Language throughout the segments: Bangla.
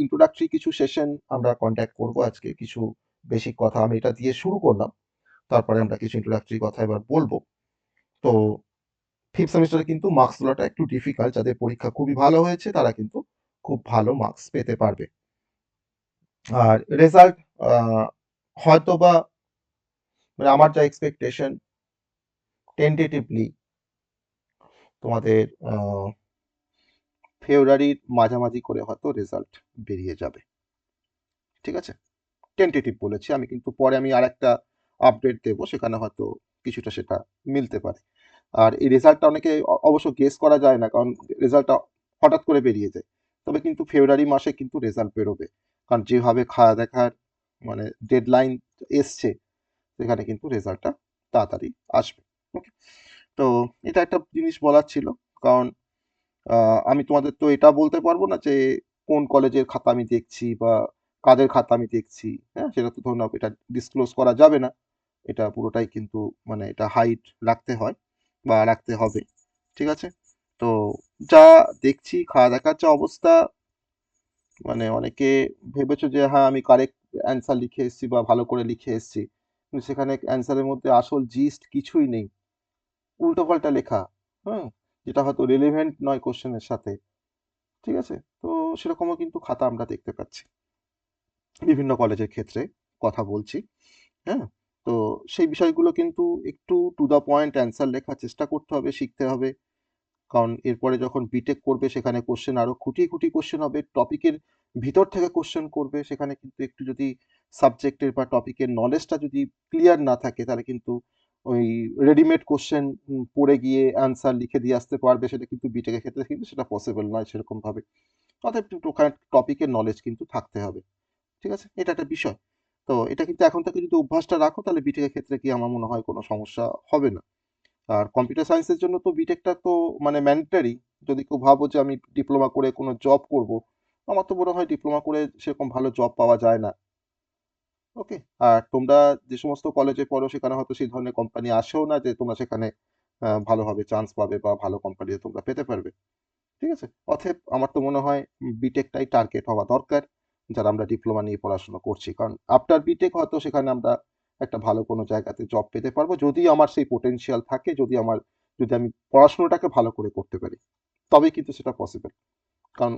ইন্ট্রোডাক্টরি কিছু সেশন আমরা কন্ডাক্ট করব আজকে। কিছু বেসিক কথা আমি এটা দিয়ে শুরু করলাম, তারপরে আমরা কিছু ইন্ট্রোডাক্টরি কথা এবার বলবো। তো ফিফথ সেমিস্টারে কিন্তু মার্কস তোলাটা একটু ডিফিকাল্ট। যাদের পরীক্ষা খুবই ভালো হয়েছে তারা কিন্তু খুব ভালো মার্কস পেতে পারবে। আর রেজাল্ট হয়তো বা, মানে আমার যা এক্সপেকটেশন, টেন্টেটিভলি তোমাদের ফেব্রুয়ারির মাঝামাঝি করে হয়তো রেজাল্ট বেরিয়ে যাবে। ঠিক আছে, টেন্টেটিভ বলেছি আমি, কিন্তু পরে আমি আর একটা আপডেট দেবো, সেখানে হয়তো কিছুটা সেটা মিলতে পারে। আর এই রেজাল্টটা অনেকে অবশ্য গেস করা যায় না, কারণ রেজাল্টটা হঠাৎ করে বেরিয়ে যায়। তবে কিন্তু ফেব্রুয়ারি মাসে কিন্তু রেজাল্ট বেরোবে, কারণ যেভাবে খাওয়া দেখার মানে ডেডলাইন এসছে, সেখানে কিন্তু রেজাল্টটা তাড়াতাড়ি আসবে। ওকে, তো এটা একটা জিনিস বলার ছিল। কারণ আমি তোমাদের তো এটা বলতে পারবো না যে কোন কলেজের খাতা আমি দেখছি বা কাদের খাতা আমি দেখছি। হ্যাঁ, সেটা তো ধরুন এটা ডিসক্লোজ করা যাবে না। এটা পুরোটাই কিন্তু মানে এটা হাইড রাখতে হয় বা রাখতে হবে। ঠিক আছে, তো যা দেখছি খাওয়া দেখার যা অবস্থা, মানে অনেকে ভেবেছো যে হ্যাঁ আমি কারেক্ট অ্যান্সার লিখে এসেছি বা ভালো করে লিখে এসেছি, কিন্তু সেখানে অ্যান্সারের মধ্যে আসল জিস্ট কিছুই নেই, উল্টো পাল্টা লেখা। হ্যাঁ, যেটা হয়তো রিলেভেন্ট নয় কোশ্চেনের সাথে। ঠিক আছে, তো সেরকমও কিন্তু খাতা আমরা দেখতে পাচ্ছি বিভিন্ন কলেজের ক্ষেত্রে, কথা বলছি। হ্যাঁ, তো সেই বিষয়গুলো কিন্তু একটু টু দ্য পয়েন্ট অ্যান্সার লেখার চেষ্টা করতে হবে, শিখতে হবে। কারণ এরপরে যখন বিটেক করবে সেখানে কোশ্চেন আরো খুঁটিয়ে খুঁটিয়ে কোশ্চেন হবে, টপিকের ভিতর থেকে কোশ্চেন করবে। সেখানে কিন্তু একটু যদি সাবজেক্টের বা টপিকের নলেজটা যদি ক্লিয়ার না থাকে, তাহলে কিন্তু ওই রেডিমেড কোশ্চেন পড়ে গিয়ে অ্যান্সার লিখে দিয়ে আসতে পারবে, সেটা কিন্তু বিটেকের ক্ষেত্রে কিন্তু সেটা পসিবল নয় সেরকম ভাবে। অতএব একটু টপিকের নলেজ কিন্তু থাকতে হবে। ঠিক আছে, এটা একটা বিষয়। তো এটা কিন্তু এখন থেকে যদি অভ্যাসটা রাখো, তাহলে বিটেকের ক্ষেত্রে কি আমার মনে হয় কোনো সমস্যা হবে না। আর কম্পিউটার সায়েন্সের জন্য তো বিটেকটা তো মানে ম্যান্ডেটারি। যদি কেউ ভাবো যে আমি ডিপ্লোমা করে কোনো জব করব, আমার তো মনে হয় ডিপ্লোমা করে সেরকম ভালো জব পাওয়া যায় না। ওকে, আর তোমরা যে সমস্ত কলেজে পড়ো সেখানে হয়তো সেই ধরনের কোম্পানি আসেও না যে তোমরা সেখানে ভালোভাবে চান্স পাবে বা ভালো কোম্পানিতে তোমরা পেতে পারবে। ঠিক আছে, অতএব আমার তো মনে হয় বিটেকটাই টার্গেট হওয়া দরকার যারা আমরা ডিপ্লোমা নিয়ে পড়াশোনা করছি। কারণ আফটার বিটেক হয়তো সেখানে আমরা একটা ভালো কোনো জায়গাতে জব পেতে পারবো, যদি আমার সেই পোটেনশিয়াল থাকে, যদি আমি পড়াশোনাটাকে ভালো করে করতে পারি, তবেই কিন্তু সেটা পসিবল। কারণ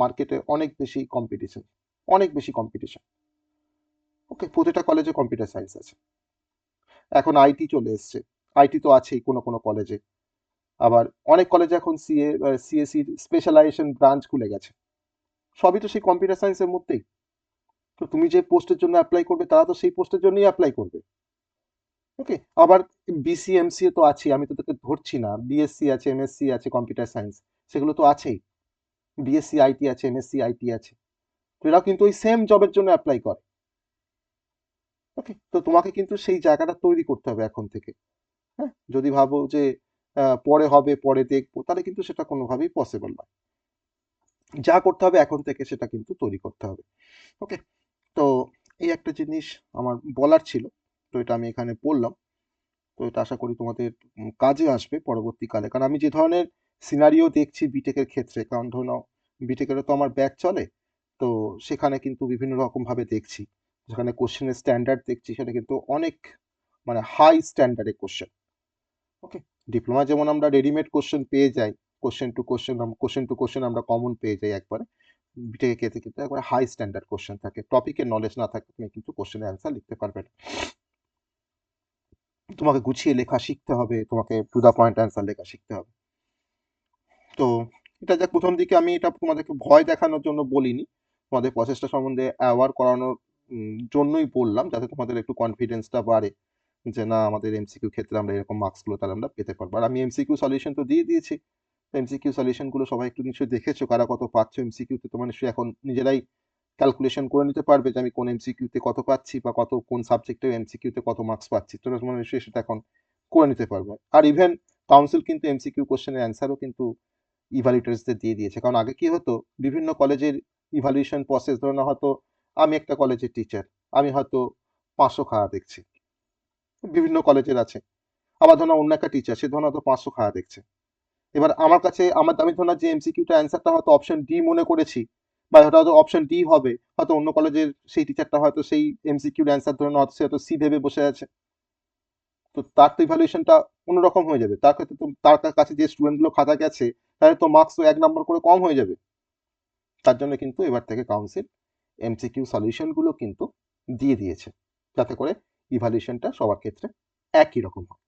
মার্কেটে অনেক বেশি কম্পিটিশন, অনেক বেশি কম্পিটিশন। ওকে, প্রতিটা কলেজে কম্পিউটার সায়েন্স আছে। এখন আইটি চলে এসছে, আইটি তো আছেই কোনো কোনো কলেজে। আবার অনেক কলেজে এখন সিএসসি স্পেশালাইজেশন ব্রাঞ্চ খুলে গেছে। সবই তো সেই কম্পিউটার সায়েন্সের মধ্যেই। তো তুমি যে পোস্টের জন্য অ্যাপ্লাই করবে, তারা তো সেই পোস্টের জন্যই অ্যাপ্লাই করবে। ওকে, আবার বিসিএমসিএ তো আছে, আমি তো তোকে ধরছি না, বিএসসি আছে, এমএসসি আছে কম্পিউটার সায়েন্স, সেগুলো তো আছেই। বিএসসি আইটি আছে, এমএসসি আইটি আছে, তো এরাও কিন্তু ওই সেম জবের জন্য অ্যাপ্লাই করে। ওকে, তো তোমাকে কিন্তু সেই জায়গাটা তৈরি করতে হবে এখন থেকে। হ্যাঁ, যদি ভাবো যে পরে হবে, পরে দেখবো, তাহলে কিন্তু সেটা কোনোভাবেই পসিবল নয়। যা করতে হবে এখন থেকে সেটা কিন্তু তৈরি করতে হবে। ওকে, তো এই একটা জিনিস আমার বলার ছিল, তো এটা আমি এখানে বললাম। তো এটা আশা করি তোমাদের কাজে আসবে পরবর্তীকালে। কারণ আমি যে ধরনের সিনারিও দেখছি বিটেকের ক্ষেত্রে, কারণ ধরো নাও বিটেকেরও তো আমার ব্যাচ চলে, তো সেখানে কিন্তু বিভিন্ন রকম ভাবে দেখছি, যেখানে কোশ্চেনের স্ট্যান্ডার্ড দেখছি সেটা কিন্তু অনেক মানে হাই স্ট্যান্ডার্ডের কোশ্চেন। ওকে, ডিপ্লোমা যেমন আমরা রেডিমেড কোশ্চেন পেয়ে যাই, কোশ্চেন টু কোশ্চেন আমরা কমন পেয়ে যাই একবারে, বিটেকের ক্ষেত্রে কিন্তু একবারে হাই স্ট্যান্ডার্ড কোশ্চেন থাকে। টপিকের নলেজ না থাকলে তুমি কিন্তু কোশ্চেনের অ্যান্সার লিখতে পারবে না। তোমাকে গুছিয়ে লেখা শিখতে হবে, তোমাকে টু দা পয়েন্ট অ্যান্সার লেখা শিখতে হবে। তো এটা যাক, প্রথম দিকে আমি এটা তোমাদেরকে ভয় দেখানোর জন্য বলিনি, তোমাদের প্রসেসটা সম্বন্ধে অ্যাওয়ার করানোর জন্যই বললাম, যাতে তোমাদের একটু কনফিডেন্সটা বাড়ে যে না, আমাদের এমসিকিউ ক্ষেত্রে আমরা এরকম মার্কসগুলো তাহলে আমরা পেতে পারবো। আর আমি এমসিকিউ সলিউশন তো দিয়ে দিয়েছি। এমসিকিউ সলিউশনগুলো সবাই একটু নিশ্চয়ই দেখেছো, কারা কত পাচ্ছ এমসিকিউতে, তোমরা নিশ্চয়ই এখন নিজেরাই ক্যালকুলেশন করে নিতে পারবে যে আমি কোন এমসিকিউতে কত পাচ্ছি বা কোন সাবজেক্টে এমসিকিউতে কত মার্কস পাচ্ছি। তোমরা নিশ্চয়ই সেটা এখন করে নিতে পারবে। আর ইভেন কাউন্সিল কিন্তু এমসিকিউ কোশ্চেনের অ্যান্সারও কিন্তু ইভালুয়েটরসদের দিয়ে দিয়েছে। কারণ আগে কি হতো, বিভিন্ন কলেজের ইভালুয়েশন প্রসেস, ধরো না হয়তো আমি একটা কলেজের টিচার, আমি হয়তো 500 খাওয়া দেখছি, বিভিন্ন কলেজের আছে। আবার ধরো অন্য একটা টিচার, সে ধরো হয়তো 500 খাওয়া দেখছে। এবার আমার কাছে আমি ধরো না যে এমসিকিউটা অ্যান্সারটা হয়তো অপশন ডি মনে করেছি, বা হয়তো অপশন ডি হবে, হয়তো অন্য কলেজের সেই টিচারটা হয়তো সেই এমসিকিউর অ্যান্সার ধরে হয়তো সে হয়তো সি ভেবে বসে আছে, তো তার তো ইভ্যালুয়েশনটা অন্যরকম হয়ে যাবে। তার ক্ষেত্রে তো তার কাছে যে স্টুডেন্টগুলো খাতা গেছে তাহলে তো মার্কস তো 1 নম্বর করে কম হয়ে যাবে। তার জন্য কিন্তু এবার থেকে কাউন্সিল এমসিকিউ সলিউশনগুলো কিন্তু দিয়ে দিয়েছে, যাতে করে ইভ্যালুয়েশনটা সবার ক্ষেত্রে একই রকম হয়।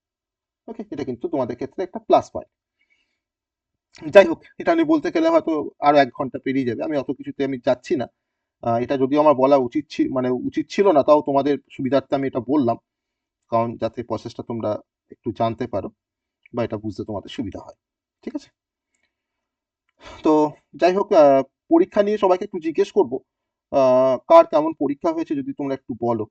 ওকে, এটা কিন্তু তোমাদের ক্ষেত্রে একটা প্লাস পয়েন্ট। যাই হোক, এটা আমি বলতে গেলে হয়তো আরো 1 ঘন্টা পেরিয়ে যাবে, আমি অত কিছুতে আমি যাচ্ছি না। এটা যদিও আমার বলা উচিত মানে উচিত ছিল না, তাও তোমাদের সুবিধার্থে আমি এটা বললাম, কারণ যাতে প্রসেসটা তোমরা একটু জানতে পারো বা এটা বুঝতে তোমাদের সুবিধা হয়। ঠিক আছে, তো যাই হোক, পরীক্ষা নিয়ে সবাইকে একটু জিজ্ঞেস করবো, কার কেমন পরীক্ষা হয়েছে যদি তোমরা একটু বলো।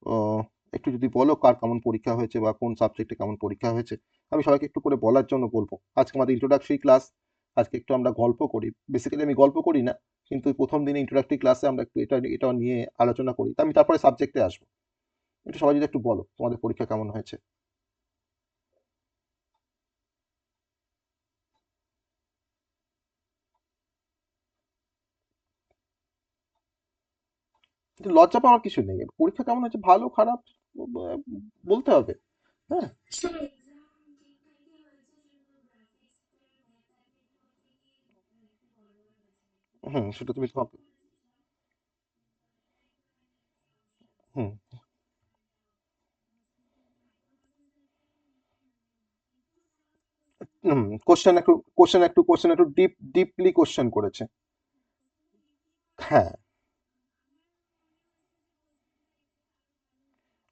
আহ, একটু যদি বলো কার কেমন পরীক্ষা হয়েছে বা কোন সাবজেক্টে কেমন পরীক্ষা হয়েছে, আমি সবাইকে একটু করে বলার জন্য বলবো। আজকে আমাদের ইন্ট্রোডাক্টরি ক্লাস, আজকে একটু আমরা গল্প করি। বেসিক্যালি আমি গল্প করি না, কিন্তু প্রথম দিনে ইন্ট্রোডাক্টরি ক্লাসে আমরা একটু এটা নিয়ে আলোচনা করি, তা আমি তারপরে সাবজেক্টে আসবো। একটু সবাই যদি একটু বলো তোমাদের পরীক্ষা কেমন হয়েছে। কিন্তু লজ্জা পাওয়ার কিছু নেই, পরীক্ষা কেমন হয়েছে ভালো খারাপ বলতে হবে। হ্যাঁ, হুম, সেটা তুমি তোমাকে, হুম, হুম, কোশ্চেন একটু ডিপলি কোশ্চেন করেছে। হ্যাঁ,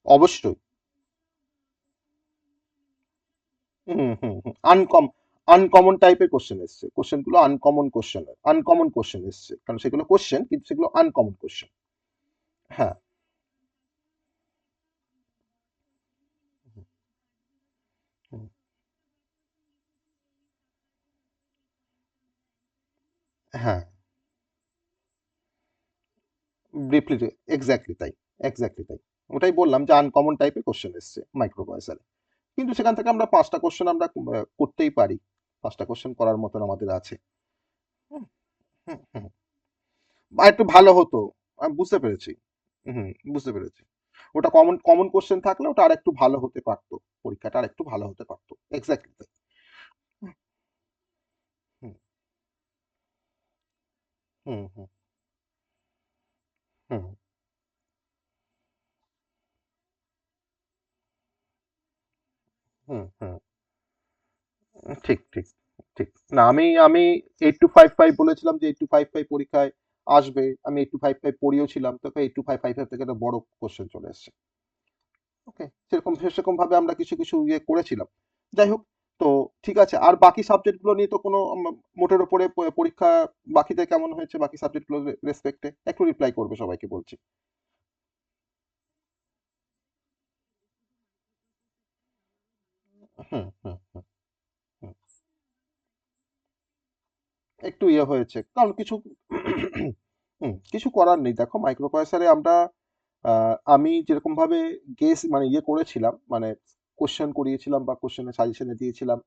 অবশ্যই। হুম, হুম, হুম, আনকমন টাইপের কোশ্চেন এসছে, কোশ্চেনগুলো আনকমন কোশ্চেন এসছে, কারণ সেগুলো কোশ্চেন কিন্তু সেগুলো আনকমন কোশ্চেন। হ্যাঁ, হুম, হ্যাঁ, ব্রিফলি, এক্স্যাক্টলি তাই, এক্স্যাক্টলি তাই। ওটাই বললাম যে আনকমন টাইপের কোশ্চেন এসছে মাইক্রোবায়াসারে, কিন্তু সেখান থেকে আমরা 5টা কোশ্চেন আমরা করতেই পারি, 5টা কোশ্চেন করার মতন আমাদের আছে। হুম, হুম, হুম। বা একটু ভালো হতো, আমি বুঝতে পেরেছি। হুম, বুঝতে পেরেছি। ওটা কমন কমন কোশ্চেন থাকলে ওটা আর একটু ভালো হতে পারতো, পরীক্ষাটা আর একটু ভালো হতে পারতো। এক্স্যাক্টলি তাই। হুম, হুম, হুম, হুম, হুম, হুম, ঠিক ঠিক ঠিক। না, আমি আমি 8255 বলেছিলাম যে 8255 পরীক্ষায় আসবে, আমি 8255 পড়িয়েও ছিলাম, তোকে 8255 থেকে একটা বড় কোশ্চেন চলে এসছে। ওকে, সেরকম ভাবে আমরা কিছু কিছু ইয়ে করেছিলাম। যাই হোক, তো ঠিক আছে। আর বাকি সাবজেক্টগুলো নিয়ে তো কোনো মোটের উপরে পরীক্ষা বাকিদের কেমন হয়েছে বাকি সাবজেক্টগুলো রেসপেক্টে একটু রিপ্লাই করবে সবাইকে বলছি। হুম, হুম, হুম, হুম। একটু ইয়ে হয়েছে কারণ কিছু কিছু করার নেই। দেখো মাইক্রোপ্রসেসরে আমরা আমি যেরকম ভাবে মানে ইয়ে করেছিলাম, মানে কোশ্চেন করিয়েছিলাম বা কোশ্চেনের সাজেশনে দিয়েছিলাম,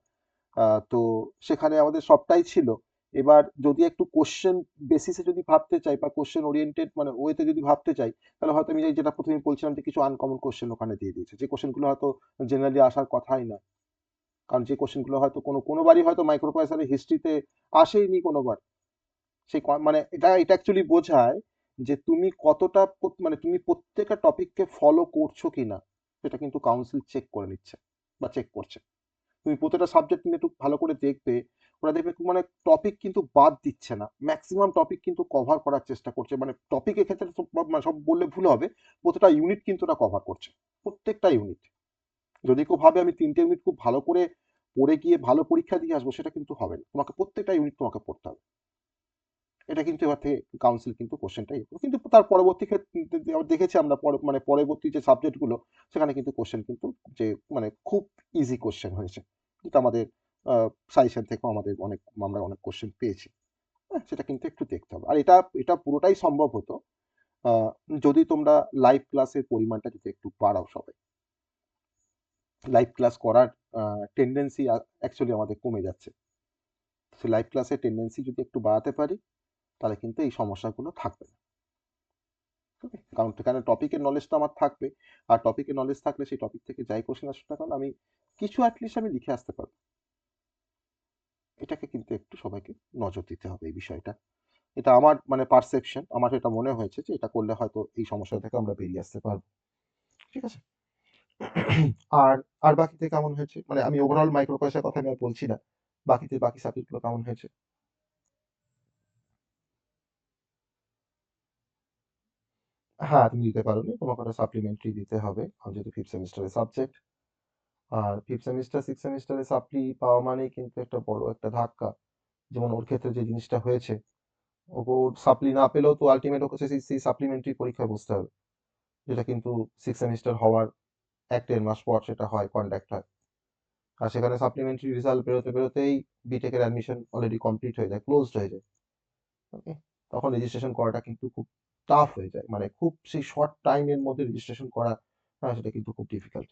তো সেখানে আমাদের সবটাই ছিল। এবার যদি একটু কোশ্চেন বেসিসে যদি ভাবতে চাই বা কোশ্চেন ওরিয়েন্টেড মানে ওয়েতে যদি ভাবতে চাই, তাহলে হয়তো আমি যেটা প্রথমে বলছিলাম যে কিছু আনকমন কোশ্চেন ওখানে দিয়ে দিয়েছে, যে কোশ্চেনগুলো হয়তো জেনারেলি আসার কথাই না। কারণ যে কোশ্চেনগুলো হয়তো কোনোবারই হয়তো মাইক্রোপ্রসেসরের হিস্ট্রিতে আসেইনি কোনোবার। মানে এটা অ্যাকচুয়ালি বোঝায় যে তুমি কতটা মানে তুমি প্রত্যেকটা টপিককে ফলো করছো কিনা, সেটা কিন্তু কাউন্সিল চেক করে নিচ্ছে বা চেক করছে। তুমি প্রতিটা সাবজেক্ট নিয়ে একটু ভালো করে দেখবে, ওরা দেখবে মানে টপিক কিন্তু বাদ দিচ্ছে না, ম্যাক্সিমাম টপিক কিন্তু কভার করার চেষ্টা করছে। মানে টপিকের ক্ষেত্রে মানে সব বললে ভুল হবে, প্রতিটা ইউনিট কিন্তু ওরা কভার করছে, প্রত্যেকটা ইউনিট। যদি কেউ ভাবে আমি 3টে ইউনিট খুব ভালো করে পড়ে গিয়ে ভালো পরীক্ষা দিয়ে আসবো, সেটা কিন্তু হবে না, তোমাকে প্রত্যেকটা ইউনিট তোমাকে পড়তে হবে। এটা কিন্তু এবার থেকে কাউন্সিল কিন্তু কোশ্চেনটাই, কিন্তু তার পরবর্তী ক্ষেত্রে দেখেছি আমরা মানে পরবর্তী যে সাবজেক্টগুলো, সেখানে কিন্তু কোশ্চেন কিন্তু যে মানে খুব ইজি কোশ্চেন হয়েছে, কিন্তু আমাদের সাজেশন থেকেও আমরা অনেক কোশ্চেন পেয়েছি। হ্যাঁ, সেটা কিন্তু একটু দেখতে হবে। আর এটা এটা পুরোটাই সম্ভব হতো আহ, যদি তোমরা লাইভ ক্লাসের পরিমাণটা যদি একটু বাড়াও সবাই। লাইভ ক্লাস করার টেন্ডেন্সি অ্যাকচুয়ালি আমাদের কমে যাচ্ছে, সে লাইভ ক্লাসের টেন্ডেন্সি যদি একটু বাড়াতে পারি, তাহলে কিন্তু এই সমস্যাগুলো থাকবে না। ওকে, কারণ সেখানে টপিকের নলেজটা আমার থাকবে, আর টপিকের নলেজ থাকলে সেই টপিক থেকে যাই কোশ্চেন আসুক না কেন আমি কিছু অ্যাটলিস্ট আমি লিখে আসতে পারবো। এটাকে কিন্তু একটু সবাইকে নজর দিতে হবে এই বিষয়টা। এটা আমার মানে পারসেপশন, আমার এটা মনে হয়েছে যে এটা করলে হয়তো এই সমস্যা থেকে আমরা বেরিয়ে আসতে পারবো। ঠিক আছে। আর আর বাকিতে কেমন হয়েছে, মানে আমি ওভারঅল মাইক্রো পয়সার কথা আমি আর বলছি না, বাকি সাবজেক্টগুলো কেমন হয়েছে? হ্যাঁ, তুমি দিতে পারোনি, তোমাকে ওটা সাপ্লিমেন্টারি দিতে হবে কারণ যেহেতু ফিফথ সেমিস্টারের সাবজেক্ট। আর ফিফথ সেমিস্টার সিক্স সেমিস্টারে সাপ্লি পাওয়া মানেই কিন্তু একটা বড় একটা ধাক্কা। যেমন ওর ক্ষেত্রে যে জিনিসটা হয়েছে, ওর সাপ্লি না পেলেও তো আলটিমেট ওকে সেই সাপ্লিমেন্টারি পরীক্ষায় বসতে হবে, যেটা কিন্তু সিক্স সেমিস্টার হওয়ার 1-1.5 মাস পর সেটা হয়, কন্ডাক্ট হয়। আর সেখানে সাপ্লিমেন্টারি রেজাল্ট বেরোতে বেরোতেই বিটেকের অ্যাডমিশন অলরেডি কমপ্লিট হয়ে যায়, ক্লোজড হয়ে যায়। ওকে, তখন রেজিস্ট্রেশন করাটা কিন্তু খুব টাফ হয়ে যায়, মানে খুব সেই শর্ট টাইমের মধ্যে রেজিস্ট্রেশন করা, হ্যাঁ সেটা কিন্তু খুব ডিফিকাল্ট।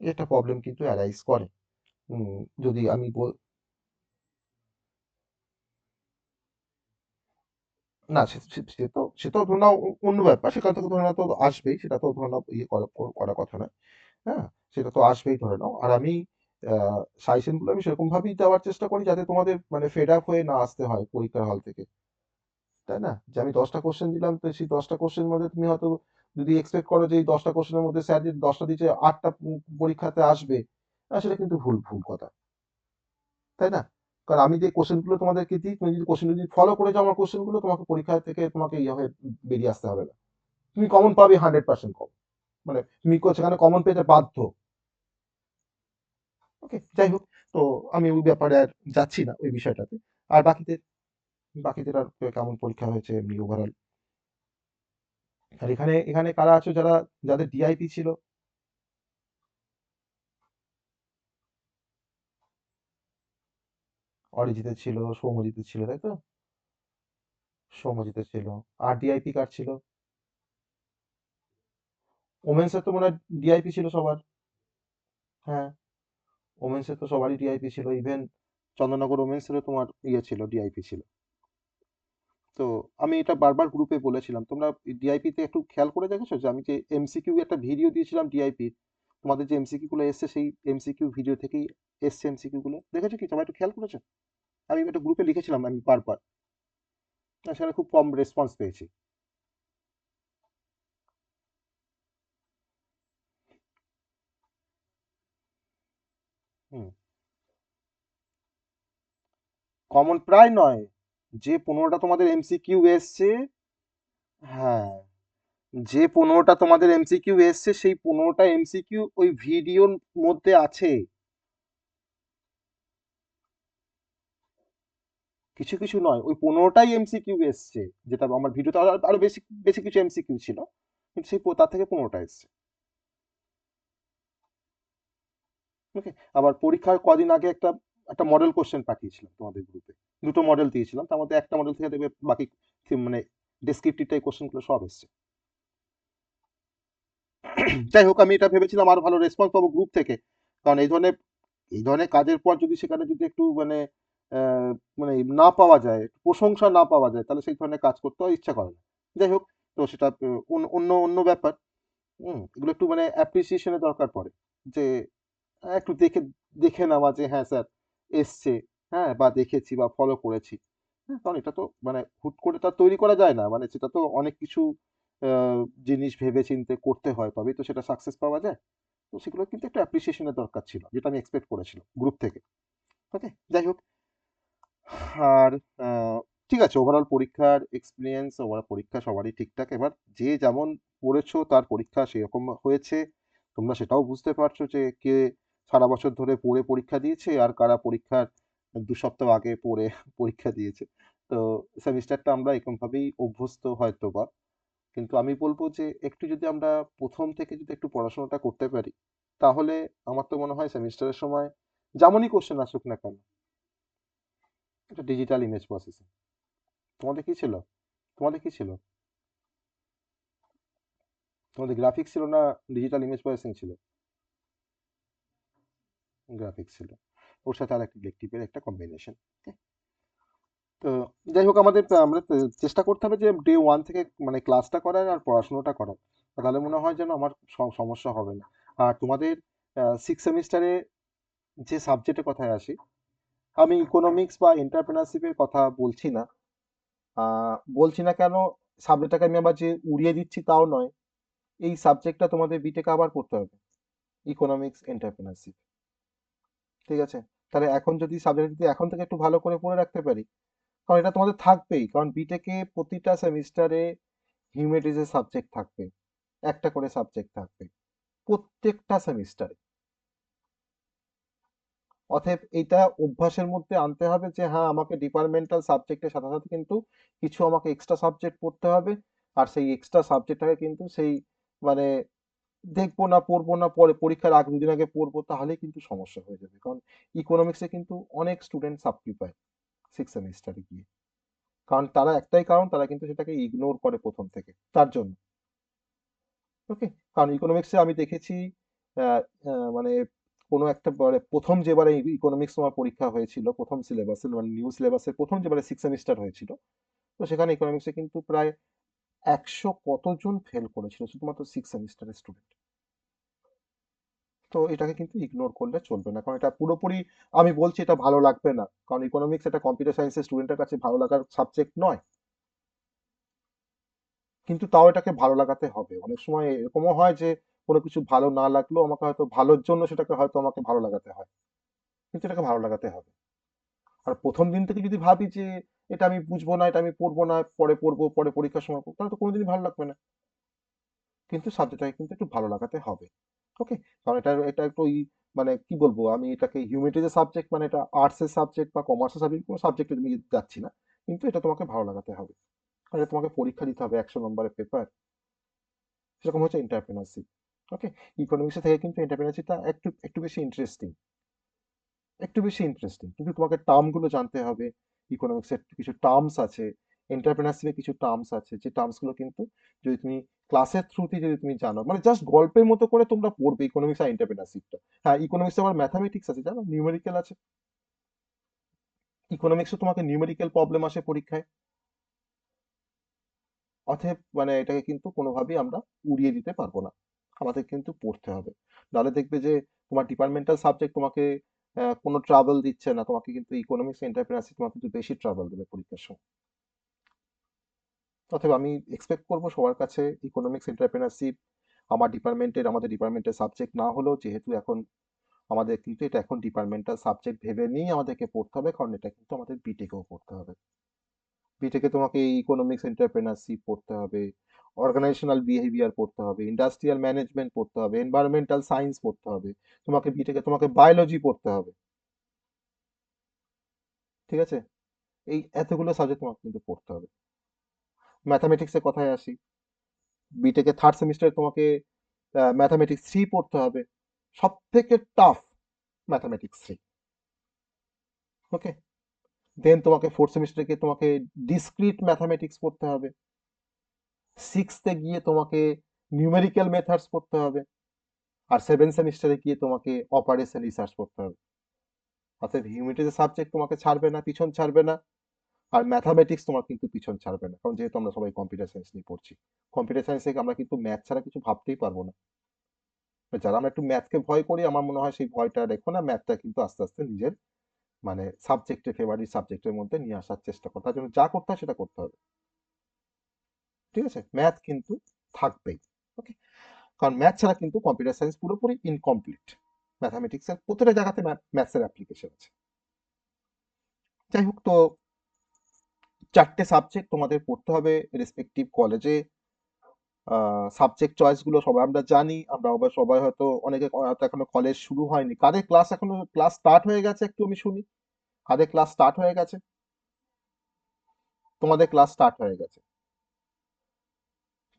একটা প্রবলেম কিন্তু অ্যারাইজ করে। যদি আমি না, সে তো ধরে নাও অন্য ব্যাপার, সেখান থেকে ধরে নাও তো আসবেই, সেটা তো ধরে নাও ইয়ে করা কথা নয়। হ্যাঁ, সেটা তো আসবেই ধরে নাও। আর আমি সাজেশন গুলো আমি সেরকম ভাবেই দেওয়ার চেষ্টা করি যাতে তোমাদের মানে ফেড আপ হয়ে না আসতে হয় পরীক্ষার হল থেকে। তাই না, যে আমি 10টা কোশ্চেন দিলাম, তো সেই 10টা কোশ্চেন মধ্যে তুমি হয়তো যদি এক্সপেক্ট করো যে এই 10টা কোশ্চেনের মধ্যে স্যার যে 10টা দিচ্ছে 8টা পরীক্ষাতে আসবে, সেটা কিন্তু ভুল ভুল কথা। তাই না? কারণ আমি যে কোশ্চেন গুলো তোমাদেরকে দিই, তুমি যদি কোশ্চেন যদি ফলো করে যাও আমার কোশ্চেন গুলো, তোমাকে পরীক্ষা থেকে তোমাকে ইয়ে হয়ে বেরিয়ে আসতে হবে না। তুমি কমন পাবে 100% কম, মানে তুমি সেখানে কমন পেতে বাধ্য। ওকে, যাই হোক। তো আমি ওই ব্যাপারে আর যাচ্ছি না ওই বিষয়টাতে। আর বাকিদের আর কেমন পরীক্ষা হয়েছে এমনি ওভারঅল? আর এখানে এখানে কারা আছো যাদের ডিআইপি ছিল? অরিজিতের ছিল, সৌম্যজিতের ছিল, তাই তো? সৌম্যজিতের ছিল। আর ডিআইপি কার ছিল? ওমেন্সের তো মনে হয় ডিআইপি ছিল সবার। হ্যাঁ, ওমেন্সের তো সবারই ডিআইপি ছিল, ইভেন চন্দননগর ওমেন্সেরও তোমার ইয়ে ছিল, ডিআইপি ছিল। তো আমি এটা বারবার গ্রুপে বলেছিলাম, তোমরা ডিআইপি তে একটু খেয়াল করে দেখেছো যে আমি যে এমসিকিউ একটা ভিডিও দিয়েছিলাম ডিআইপি, তোমাদের যে এমসিকিউ গুলো এসছে সেই এমসিকিউ ভিডিও থেকেই এসছে এমসিকিউ গুলো, দেখেছো কি তোমরা একটু খেয়াল করেছো? আমি একটা গ্রুপে লিখেছিলাম আমি বারবার, আর সেখানে খুব কম রেসপন্স পেয়েছি। হুম, কমন প্রায় নয়, যে 15টা তোমাদের এমসিকিউ এসছে, হ্যাঁ, যে 15টা তোমাদের এমসিকিউ এসছে সেই 15টা এমসিকিউ ওই ভিডিওর মধ্যে আছে। কিছু কিছু নয়, ওই 15টাই এমসিকিউ এসছে, যেটা আমার ভিডিওতে আরো আরো বেশি বেশি কিছু এমসিকিউ ছিল, কিন্তু সেই তার থেকে 15টা এসছে। ওকে, আবার পরীক্ষার কদিন আগে একটা একটা মডেল কোশ্চেন পাঠিয়েছিলাম তোমাদের গ্রুপে, দুটো মডেল দিয়েছিলাম, তার মধ্যে একটা মডেল থেকে দেখবে বাকি মানে ডেসক্রিপটিভ টাইপ কোশ্চেনগুলো সব এসছে। যাই হোক, আমি এটা ভেবেছিলাম আরো ভালো রেসপন্স পাবো গ্রুপ থেকে, কারণ এই ধরনের কাজের পর যদি সেখানে যদি একটু মানে আহ, মানে না পাওয়া যায়, প্রশংসা না পাওয়া যায়, তাহলে সেই ধরনের কাজ করতে আর ইচ্ছা করে না। যাই হোক, তো সেটা অন্য অন্য ব্যাপার। এগুলো একটু মানে অ্যাপ্রিসিয়েশনের দরকার পড়ে, যে একটু দেখে দেখে নেওয়া যে হ্যাঁ স্যার এসছে, হ্যাঁ বা দেখেছি বা ফলো করেছি। হ্যাঁ, কারণ এটা তো মানে হুট করে তো আর তৈরি করা যায় না, মানে সেটা তো অনেক কিছু জিনিস ভেবে চিন্তে করতে হয়, তবেই তো সেটা সাকসেস পাওয়া যায়। তো সেগুলো কিন্তু একটা অ্যাপ্রিসিয়েশনের দরকার ছিল, যেটা আমি এক্সপেক্ট করেছিলাম গ্রুপ থেকে। ওকে, যাই হোক। আর আহ, ঠিক আছে, ওভারঅল পরীক্ষার এক্সপিরিয়েন্স, ওভারঅল পরীক্ষা সবারই ঠিকঠাক, এবার যে যেমন পড়েছো তার পরীক্ষা সেরকম হয়েছে, তোমরা সেটাও বুঝতে পারছো যে কে সারা বছর ধরে পড়ে পরীক্ষা দিয়েছে আর কারা পরীক্ষার 2 সপ্তাহ আগে পড়ে পরীক্ষা দিয়েছে। তো সেমিস্টারটা আমরা এরকম ভাবেই অভ্যস্ত হয়তো বা, কিন্তু আমি বলবো যে একটু যদি আমরা প্রথম থেকে যদি একটু পড়াশোনাটা করতে পারি, তাহলে আমার তো মনে হয় সেমিস্টারের সময় যেমনই কোশ্চেন আসুক না কেন, এটা ডিজিটাল ইমেজ প্রসেসিং। তোমাদের কি ছিল? তোমাদের কি ছিল? তোমাদের গ্রাফিক্স ছিল না ডিজিটাল ইমেজ প্রসেসিং ছিল? গ্রাফিক্স ছিল, ওর সাথে আর একটা ইলেকটিভের একটা কম্বিনেশন। তো যাই হোক, আমরা চেষ্টা করতে হবে যে ডে ওয়ান থেকে মানে ক্লাসটা করার আর পড়াশোনাটা করার। তাহলে মনে হয় যেন আমার সমস্যা হবে না। আর তোমাদের সিক্স সেমিস্টারে যে সাবজেক্টের কথায় আসি, আমি ইকোনমিক্স বা এন্টারপ্রেনারশিপের কথা বলছি না। বলছি না কেন, সাবজেক্টটাকে আমি আবার যে উড়িয়ে দিচ্ছি তাও নয়। এই সাবজেক্টটা তোমাদের বিটেকে আবার পড়তে হবে, ইকোনমিক্স এন্টারপ্রেনারশিপ। ঠিক আছে? তাহলে এখন যদি সাবজেক্ট যদি এখন থেকে একটু ভালো করে পড়ে রাখতে পারি, কারণ এটা তোমাদের থাকবেই, কারণ বিটেকে প্রতিটা সেমিস্টারে হিউম্যানিটিজের সাবজেক্ট থাকবে, একটা করে সাবজেক্ট থাকবে প্রত্যেকটা সেমিস্টারে। অতএব এটা অভ্যাসের মধ্যে আনতে হবে যে হ্যাঁ, আমাকে ডিপার্টমেন্টাল সাবজেক্টের সাথে সাথে কিন্তু কিছু আমাকে এক্সট্রা সাবজেক্ট পড়তে হবে। আর সেই এক্সট্রা সাবজেক্টটাকে কিন্তু সেই মানে দেখবো না, পড়বো না, পরে পরীক্ষার আগে দুদিন আগে পড়বো, তাহলেই কিন্তু সমস্যা হয়ে যাবে। কারণ ইকোনমিক্সে কিন্তু অনেক স্টুডেন্ট সাপ্লি পায় সিক্স সেমিস্টারে গিয়ে। কারণ তারা একটাই কারণ, তারা কিন্তু সেটাকে ইগনোর করে প্রথম থেকে, তার জন্য। ওকে। কারণ ইকোনমিক্সে আমি দেখেছি আহ, মানে কোনো একটা প্রথম যেবারে ইকোনমিক্স তোমার পরীক্ষা হয়েছিল, প্রথম সিলেবাসে মানে নিউ সিলেবাসের প্রথম যেবারে সিক্স সেমিস্টার হয়েছিল, তো সেখানে ইকোনমিক্সে কিন্তু প্রায় 100 কতজন ফেল করেছিল শুধুমাত্র সিক্স সেমিস্টারের স্টুডেন্ট। তো এটাকে কিন্তু ইগনোর করলে চলবে না, কারণ এটা পুরোপুরি, আমি বলছি এটা ভালো লাগবে না, কারণ ইকোনমিক্স এটা কম্পিউটার সায়েন্সের স্টুডেন্টের কাছে ভালো লাগার সাবজেক্ট নয়। কিন্তু তাও এটাকে ভালো লাগাতে হবে। অনেক সময় এরকমও হয় যে কোনো কিছু ভালো না লাগলেও আমাকে হয়তো ভালোর জন্য সেটাকে হয়তো আমাকে ভালো লাগাতে হয়, কিন্তু এটাকে ভালো লাগাতে হবে। আর প্রথম দিন থেকে যদি ভাবি যে এটা আমি বুঝবো না, এটা আমি পড়বো না, পরে পড়বো, পরে পরীক্ষার সময় পড়বো, তাহলে তো কোনোদিনই ভালো লাগবে না। কিন্তু সাবজেক্টটাকে কিন্তু একটু ভালো লাগাতে হবে। ওকে। কারণ এটা এটা একটু মানে কি বলবো, আমি এটাকে হিউম্যানিটিজের সাবজেক্ট মানে এটা আর্টসের সাবজেক্ট বা কমার্সের সাবজেক্ট, কোনো সাবজেক্টে তুমি যাচ্ছি না, কিন্তু এটা তোমাকে ভালো লাগাতে হবে। কারণ এটা তোমাকে পরীক্ষা দিতে হবে 100 নম্বরের পেপার। সেরকম হচ্ছে এন্টারপ্রেনারশিপ। ওকে। ইকোনমিক্স থেকে কিন্তু এন্টারপ্রেনারশিপটা একটু একটু বেশি ইন্টারেস্টিং, একটু বেশি ইন্টারেস্টিং, কিন্তু তোমাকে টার্মগুলো জানতে হবে। ইকোনমিক্সের কিছু টার্মস আছে, এন্টারপ্রেনারশিপের কিছু টার্মস আছে, যে টার্মসগুলো কিন্তু যদি তুমি ক্লাসের থ্রুতে যদি তুমি জানো, মানে জাস্ট গল্পের মতো করে তোমরা পড়বে ইকোনমিক্স আর এন্টারপ্রেনারশিপটা। হ্যাঁ, ইকোনমিক্সে আবার ম্যাথামেটিক্স আছে, জানো, নিউমেরিক্যাল আছে। ইকোনমিক্সে তোমাকে নিউমেরিক্যাল প্রবলেম আসে পরীক্ষায়। অতএব মানে এটাকে কিন্তু কোনোভাবেই আমরা উড়িয়ে দিতে পারবো না, আমাদের কিন্তু পড়তে হবে। নাহলে দেখবে যে তোমার ডিপার্টমেন্টাল সাবজেক্ট তোমাকে কোনো ট্রাবল দিচ্ছে না, তোমাকে কিন্তু ইকোনমিক্স এন্টারপ্রেনারশিপ তোমাকে কিন্তু বেশি ট্রাবল দেবে পরীক্ষার সময়। অতএব আমি এক্সপেক্ট করবো সবার কাছে ইকোনমিক্স এন্টারপ্রেনারশিপ আমাদের ডিপার্টমেন্টের সাবজেক্ট না হলেও, যেহেতু এখন আমাদের কিন্তু এটা এখন ডিপার্টমেন্টাল সাবজেক্ট ভেবে নিয়েই আমাদেরকে পড়তে হবে, কারণ এটা কিন্তু আমাদের বিটেকেও পড়তে হবে। বিটেকে তোমাকে ইকোনমিক্স এন্টারপ্রেনারশিপ পড়তে হবে, অর্গানাইজেশনাল বিহেভিয়ার পড়তে হবে, ইন্ডাস্ট্রিয়াল ম্যানেজমেন্ট পড়তে হবে, এনভায়রনমেন্টাল সায়েন্স পড়তে হবে, তোমাকে বিটেকে তোমাকে বায়োলজি পড়তে হবে। ঠিক আছে? এই এতগুলো সাবজেক্ট তোমাকে কিন্তু পড়তে হবে। ম্যাথামেটিক্সের কথায় আসি, বিটেকে থার্ড সেমিস্টারে তোমাকে ম্যাথামেটিক্স 3 পড়তে হবে। সব থেকে টাফ ম্যাথামেটিক্স 3। ওকে। দেন তোমাকে ফোর্থ সেমিস্টারে তোমাকে ডিসক্রিট ম্যাথামেটিক্স পড়তে হবে। সিক্সথে গিয়ে তোমাকে নিউমেরিক্যাল মেথডস পড়তে হবে। আর সেভেন সেমিস্টারে গিয়ে তোমাকে অপারেশন রিসার্চ করতে হবে। অর্থাৎ হিউম্যানিটিজ সাবজেক্ট তোমাকে ছাড়বে না, পিছন ছাড়বে না। আর ম্যাথামেটিক্স তোমার কিন্তু পিছন ছাড়বে না, কারণ যেহেতু আমরা সবাই কম্পিউটার সায়েন্স নিয়ে পড়ছি। কম্পিউটার সায়েন্স থেকে আমরা কিন্তু ম্যাথ ছাড়া কিছু ভাবতেই পারবো না। যারা আমরা একটু ম্যাথকে ভয় করি, আমার মনে হয় সেই ভয়টা রেখো না, ম্যাথটা কিন্তু আস্তে আস্তে নিজের মানে সাবজেক্টের ফেভারিট সাবজেক্টের মধ্যে নিয়ে আসার চেষ্টা করো। তার জন্য যা করতে হয় সেটা করতে হবে। ঠিক আছে? ম্যাথ কিন্তু থাকবেই। ওকে। কারণ ম্যাথ ছাড়া কিন্তু কম্পিউটার সায়েন্স পুরোপুরি ইনকমপ্লিট। ম্যাথামেটিক্সের প্রতিটা জায়গাতে ম্যাথসের অ্যাপ্লিকেশন আছে। যাই হোক, তো চারটে সাবজেক্ট তোমাদের পড়তে হবে রেসপেক্টিভ কলেজে। সাবজেক্ট চয়েস গুলো সবাই আমরা জানি, আমরা আবার সবাই হয়তো অনেকে হয়তো এখনো কলেজ শুরু হয়নি, কাদের ক্লাস এখনো ক্লাস স্টার্ট হয়ে গেছে একটু আমি শুনি। কাদের ক্লাস স্টার্ট হয়ে গেছে? তোমাদের ক্লাস স্টার্ট হয়ে গেছে,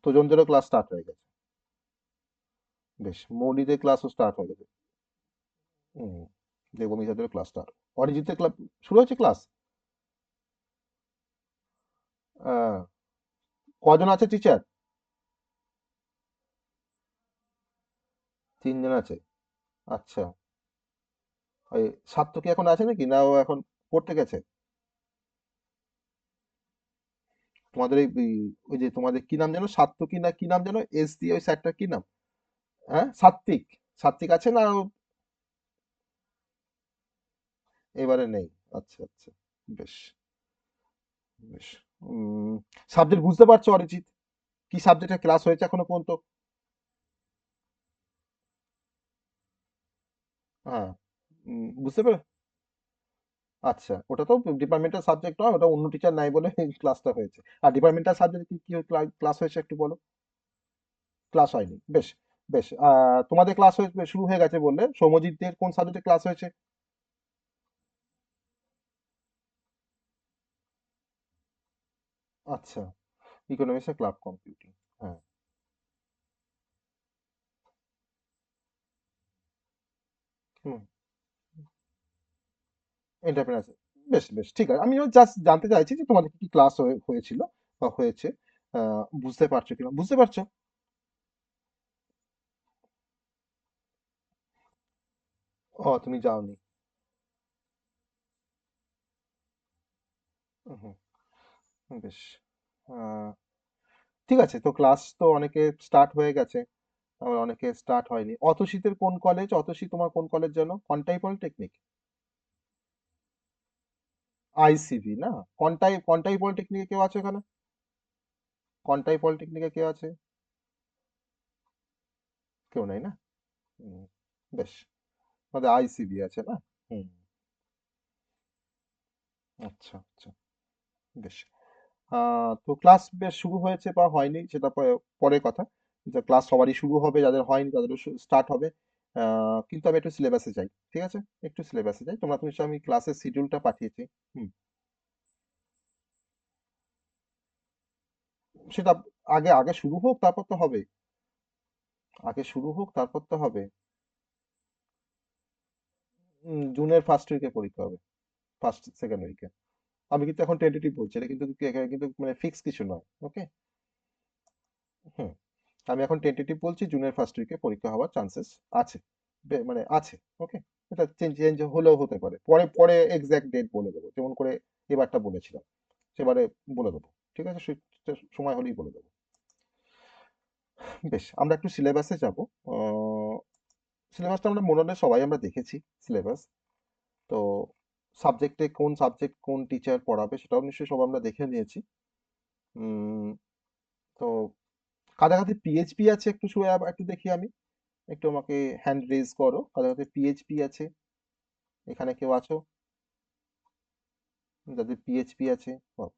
তোজনদেরও ক্লাস স্টার্ট হয়ে গেছে। বেশ, মৌলিদের ক্লাসও স্টার্ট হয়ে গেছে। হুম। দেবমিতাদেরও ক্লাস স্টার্ট। অরিজিতের ক্লাস শুরু হয়েছে ক্লাস। কজন আছে টিচার? 3 জন আছে। আচ্ছা। ওই সাত্তকী এখন আছে নাকি, না ও এখন পড়তে গেছে? তোমাদের ওই যে তোমাদের কি নাম যেন, সাত্তকী না কি নাম যেন, এস দিয়ে ওই স্যারটার কি নাম? হ্যাঁ, সাত্বিক। সাত্বিক আছে না? এবারে নেই। আচ্ছা আচ্ছা। বেশ বেশ। সাবজেক্ট বুঝতে পারছো অরিজিৎ? কি সাবজেক্টের ক্লাস হয়েছে এখনো পর্যন্ত? হ্যাঁ। বুঝতে পেরে, আচ্ছা, ওটা তো ডিপার্টমেন্টাল সাবজেক্ট নয়, ওটা অন্য টিচার নাই বলে ক্লাসটা হয়েছে। আর ডিপার্টমেন্টাল সাবজেক্ট কি কি ক্লাস হয়েছে একটু বলো। ক্লাস হয়নি, বেশ। বেশ, তোমাদের ক্লাস হয়ে শুরু হয়ে গেছে বললে, সৌম্যজিৎদের কোন সাবজেক্টে ক্লাস হয়েছে? আচ্ছা, ইকোনমিক্স এর ক্লাব কম্পিউটিং। হ্যাঁ। হুম। এন্টারপ্রেনারশিপ। বেশ বেশ, ঠিক আছে। আমি জাস্ট জানতে চাইছি যে তোমাদের কি ক্লাস হয়েছিল বা হয়েছে। বুঝতে পারছো কিনা, বুঝতে পারছো? ও, তুমি যাওনি। হুম, বেশ। আহ, ঠিক আছে, তো ক্লাস তো অনেকে স্টার্ট হয়ে গেছে, আবার অনেকে স্টার্ট হয়নি। অতসীতের কোন কলেজ? অতসী তোমার কোন কলেজ যেন? কন্টাই পলিটেকনিক? আইসিবি না? কন্টাই পলিটেকনিকে কেউ আছে ওখানে? কন্টাই পলিটেকনিকে কেউ আছে? কেউ নাই না? হুম, বেশ। আমাদের আইসিবি আছে না? হুম। আচ্ছা আচ্ছা। বেশ। তো ক্লাস বেশ শুরু হয়েছে বা হয়নি সেটা পরে কথা। যে ক্লাস সবারই শুরু হবে, যাদের হয়নি তাদেরও স্টার্ট হবে। কিন্তু আমি একটু সিলেবাসে যাই, ঠিক আছে? একটু সিলেবাসে যাই। তুমি আমি ক্লাসের শিডিউলটা পাঠিয়েছি। হুম। সেটা আগে আগে শুরু হোক, তারপর তো হবে। আগে শুরু হোক, তারপর তো হবে। জুনের ফার্স্ট উইকে পরীক্ষা হবে। ফার্স্ট সেকেন্ড উইকে। আমি কিন্তু এখন টেন্টেটিভ বলছি, এটা কিন্তু কিন্তু মানে ফিক্স কিছু নয়, ওকে? হুম। আমি এখন টেন্টেটিভ বলছি, জুনের ফার্স্ট উইকে পরীক্ষা হওয়ার চান্সেস আছে। মানে আছে। ওকে। এটা চেঞ্জ চেঞ্জ হলেও হতে পারে, পরে পরে এক্সাক্ট ডেট বলে দেবো, যেমন করে এবারটা বলেছিলাম সেবারে বলে দেবো। ঠিক আছে, সময় হলেই বলে দেবো। বেশ, আমরা একটু সিলেবাসে যাব। সিলেবাসটা আমরা মোটামুটি সবাই আমরা দেখেছি সিলেবাস। তো সাবজেক্টে কোন সাবজেক্ট কোন টিচার পড়াবে সেটাও নিশ্চয়ই সব আমরা দেখে নিয়েছি। উম, তো কাছাকাছি পিএইচপি আছে, একটু শুয়ে একটু দেখি আমি। একটু আমাকে হ্যান্ড রেজ করো, কাছাকাছি পিএইচপি আছে? এখানে কেউ আছো যাদের পিএইচপি আছে? বলো।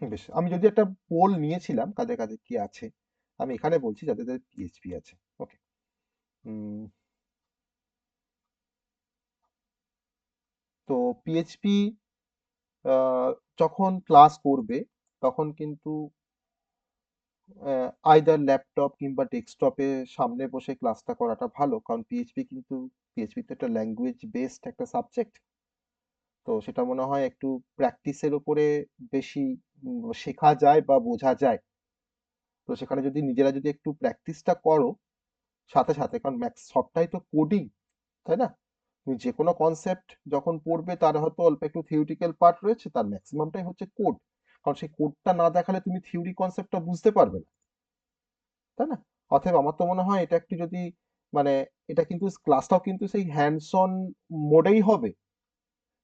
বেশ, আমি যদি একটা পোল নিয়েছিলাম কাদের কাছে কি আছে, আমি এখানে বলছি যাদের যাদের পিএইচপি আছে। ওকে। তো পিএইচপি যখন ক্লাস করবে তখন কিন্তু আইদার ল্যাপটপ কিংবা ডেস্কটপে সামনে বসে ক্লাসটা করাটা ভালো, কারণ পিএইচপি তো একটা ল্যাঙ্গুয়েজ বেসড একটা সাবজেক্ট। তো সেটা মনে হয় একটু প্র্যাকটিসের উপরে বেশি শেখা যায় বা বোঝা যায়। তো সেখানে যদি নিজেরা যদি একটু প্র্যাকটিসটা করো সাথে সাথে, কারণ ম্যাক্স সবটাই তো কোডিং, তাই না? তুমি যে কোনো কনসেপ্ট যখন পড়বে তার হয়তো অল্প একটু থিওরিটিক্যাল পার্ট রয়েছে, তার ম্যাক্সিমামটাই হচ্ছে কোড। কারণ সেই কোডটা না দেখালে তুমি থিওরি কনসেপ্টটা বুঝতে পারবে না, তাই না? অতএব আমার তো মনে হয় এটা একটু যদি মানে এটা কিন্তু ক্লাসটাও কিন্তু সেই হ্যান্ডস অন মোডেই হবে।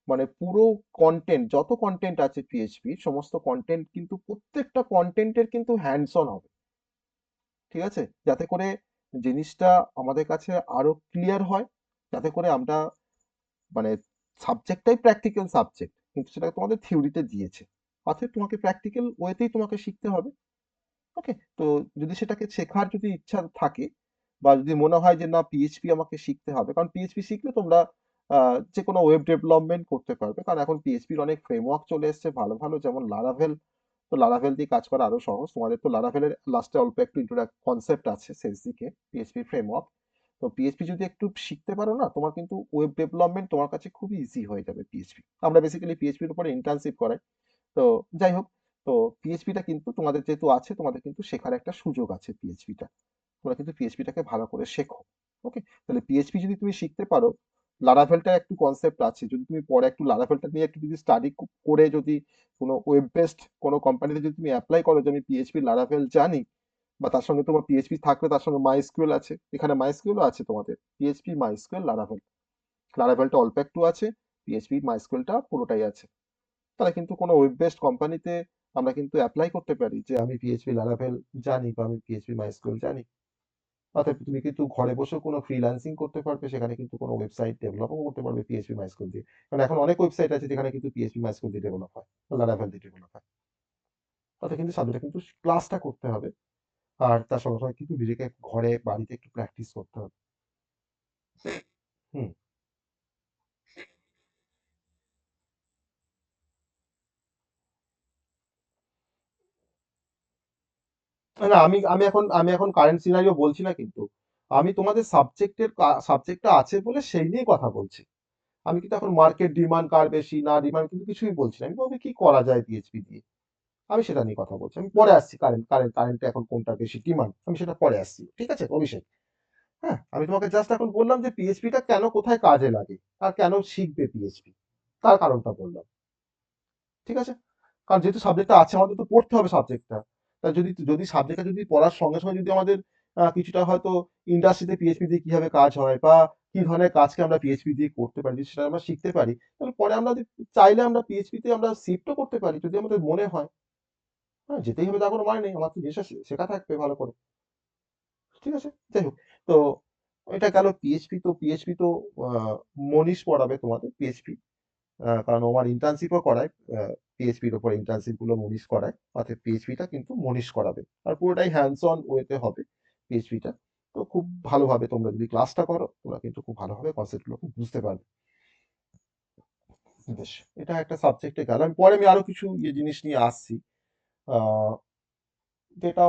মানে পুরো কন্টেন্ট, যত কন্টেন্ট আছে পিএইচপি সমস্ত কন্টেন্ট কিন্তু প্রত্যেকটা কন্টেন্টের কিন্তু হ্যান্ডস অন হবে। ঠিক আছে, যাতে করে জিনিসটা আমাদের কাছে আরো ক্লিয়ার হয়, যাতে করে আমরা মানে সাবজেক্টটাই প্র্যাকটিক্যাল সাবজেক্ট, কিন্তু সেটা তোমাদের থিওরিতে দিয়েছে, অর্থাৎ তোমাকে প্র্যাকটিক্যাল ওয়েতেই তোমাকে শিখতে হবে। ওকে। তো যদি সেটাকে শেখার যদি ইচ্ছা থাকে বা যদি মনে হয় যে না পিএইচপি আমাকে শিখতে হবে, কারণ পিএইচপি শিখলে তোমরা যে কোনো ওয়েব ডেভেলপমেন্ট করতে পারবে, কারণ এখন পিএইচপির অনেক ফ্রেমওয়ার্ক চলে এসেছে ভালো ভালো, যেমন লারাভেল। তো লারাভেল দিয়ে কাজ করা আরো সহজ। তোমাদের তো লারাভেলের লাস্টে অল্প একটু কনসেপ্ট আছে শেষ দিকে, পিএইচপি ফ্রেমওয়ার্ক। তো পিএইচপি যদি একটু শিখতে পারো না, তোমার কিন্তু ওয়েব ডেভেলপমেন্ট তোমার কাছে খুবই ইজি হয়ে যাবে। পিএইচপি আমরা বেসিক্যালি পিএইচপির উপরে ইন্টার্নশিপ করাই। তো যাই হোক, তো পিএইচপিটা কিন্তু তোমাদের যেহেতু আছে, তোমাদের কিন্তু শেখার একটা সুযোগ আছে পিএইচপিটা। তোমরা কিন্তু পিএইচপিটাকে ভালো করে শেখো। ওকে। তাহলে পিএইচপি যদি তুমি শিখতে পারো, লারাভেলটার একটু কনসেপ্ট আছে, যদি তুমি পরে একটু লারাভেলটা নিয়ে একটু যদি স্টাডি করে যদি কোনো ওয়েব বেসড কোনো কোম্পানিতে যদি তুমি অ্যাপ্লাই করো যে আমি পিএইচপি লারাভেল জানি, বা তার সঙ্গে তোমার পিএইচপি থাকলে তার সঙ্গে মাইস্কুয়েল আছে, এখানে মাইস্কুয়েলও আছে তোমাদের, পিএইচপি মাইস্কুয়েল লারাভেল, লারাভেলটা অল্প একটু আছে, পিএইচপি মাইস্কুয়েলটা পুরোটাই আছে, তাহলে কিন্তু কোনো ওয়েব বেসড কোম্পানিতে আমরা কিন্তু অ্যাপ্লাই করতে পারি যে আমি পিএইচপি লারাভেল জানি বা আমি পিএইচপি মাইস্কুয়েল জানি। অর্থাৎ তুমি কিন্তু ঘরে বসেও কোনো ফ্রিল্যান্সিং করতে পারবে, সেখানে কিন্তু কোনো ওয়েবসাইট ডেভেলপও করতে পারবে পিএইচপি মাইস্কুয়েল দিয়ে। কারণ এখন অনেক ওয়েবসাইট আছে যেখানে কিন্তু পিএইচপি মাইস্কুয়েল দিয়ে ডেভেলপ হয়, লারাভেল দিয়ে ডেভেলপ হয়। তাতে কিন্তু সাবজেক্টটা কিন্তু ক্লাসটা করতে হবে, আর তার সঙ্গে সঙ্গে কিন্তু নিজেকে ঘরে বাড়িতে একটু প্র্যাকটিস করতে হবে। হুম। না, আমি এখন কারেন্ট সিনারিও বলছি না কিন্তু, আমি তোমাদের সাবজেক্টটা আছে বলে সেই নিয়েই কথা বলছি। আমি কিন্তু এখন মার্কেট ডিমান্ড কার বেশি না ডিমান্ড কিন্তু কিছুই বলছি না, আমি বলবো কি করা যায় পিএইচপি দিয়ে, আমি সেটা নিয়ে কথা বলছি। আমি পরে আসছি কারেন্টে এখন কোনটা বেশি ডিমান্ড, আমি সেটা পরে আসছি, ঠিক আছে অভিষেক? হ্যাঁ, আমি তোমাকে জাস্ট এখন বললাম যে পিএইচপিটা কেন কোথায় কাজে লাগে আর কেন শিখবে পিএইচপি, তার কারণটা বললাম, ঠিক আছে? কারণ যেহেতু সাবজেক্টটা আছে আমাদের তো পড়তে হবে সাবজেক্টটা। তা যদি যদি সাবজেক্টটা যদি পড়ার সঙ্গে সঙ্গে যদি আমাদের কিছুটা হয়তো ইন্ডাস্ট্রিতে পিএইচপি দিয়ে কিভাবে কাজ হয় বা কি ধরনের কাজকে আমরা পিএইচপি দিয়ে করতে পারি, যদি সেটা আমরা শিখতে পারি, তাহলে পরে আমরা চাইলে আমরা পিএইচপিতে আমরা শিফটও করতে পারি যদি আমাদের মনে হয়। হ্যাঁ, যেতেই হবে তার কোনো মানে নেই, আমার তো জিনিসটা শেখা থাকবে ভালো করে, ঠিক আছে? যাই হোক, তো এটা গেল পিএইচপি। তো পিএইচপি তো মনীষ পড়াবে তোমাদের পিএইচপি, কারণ ও আমার ইন্টার্নশিপও করায়, পিএইচপির ওপর ইন্টার্নশিপ গুলো মনীষ করায়, অর্থাৎ পিএইচপিটা কিন্তু মনীষ করাবে, আর পুরোটাই হ্যান্ডস অন ওয়েতে হবে পিএইচপিটা। তো খুব ভালোভাবে তোমরা যদি ক্লাসটা করো তোমরা কিন্তু খুব ভালোভাবে কনসেপ্ট গুলো বুঝতে পারবে। বেশ, এটা একটা সাবজেক্টে গেল, আমি পরে আরো কিছু জিনিস নিয়ে আসছি, আহ, যেটা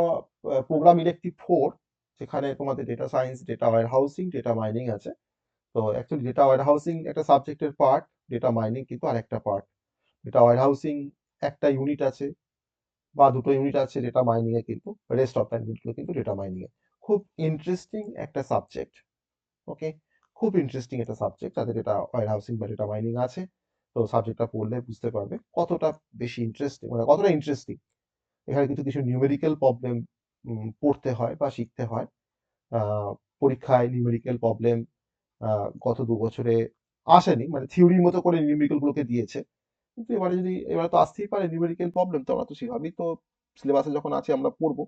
প্রোগ্রাম ইলেকটিভ 4, যেখানে তোমাদের data science, data warehousing, data mining আছে। তো অ্যাকচুয়ালি ডেটা ওয়্যার হাউসিং একটা সাবজেক্টের পার্ট, ডেটা মাইনিং কিন্তু আরেকটা পার্ট। ডেটা ওয়্যার হাউসিং একটা ইউনিট আছে বা দুটো ইউনিট আছে ডেটা মাইনিং এ, কিন্তু রেস্ট অফ দ্য ইউনিটগুলো কিন্তু ডেটা মাইনিং এ। খুব ইন্টারেস্টিং একটা সাবজেক্ট, ওকে, খুব ইন্টারেস্টিং একটা সাবজেক্ট যাদের ডেটা ওয়্যার হাউসিং বা ডেটা মাইনিং আছে। তো সাবজেক্টটা পড়লে বুঝতে পারবে কতটা বেশি ইন্টারেস্টিং, মানে কতটা ইন্টারেস্টিং। এখানে কিন্তু কিছু নিউমেরিক্যাল প্রবলেম পড়তে হয় বা শিখতে হয়। পরীক্ষায় নিউমেরিক্যাল প্রবলেম গত 2 বছরে আসেনি, মানে থিওরির মতো করে নিউমেরিক্যাল গুলোকে দিয়েছে, কিন্তু এবারে তো আসতেই পারে নিউমেরিক্যাল প্রবলেম, তো আমরা তো সেভাবেই তো সিলেবাসে যখন আছে আমরা পড়বো।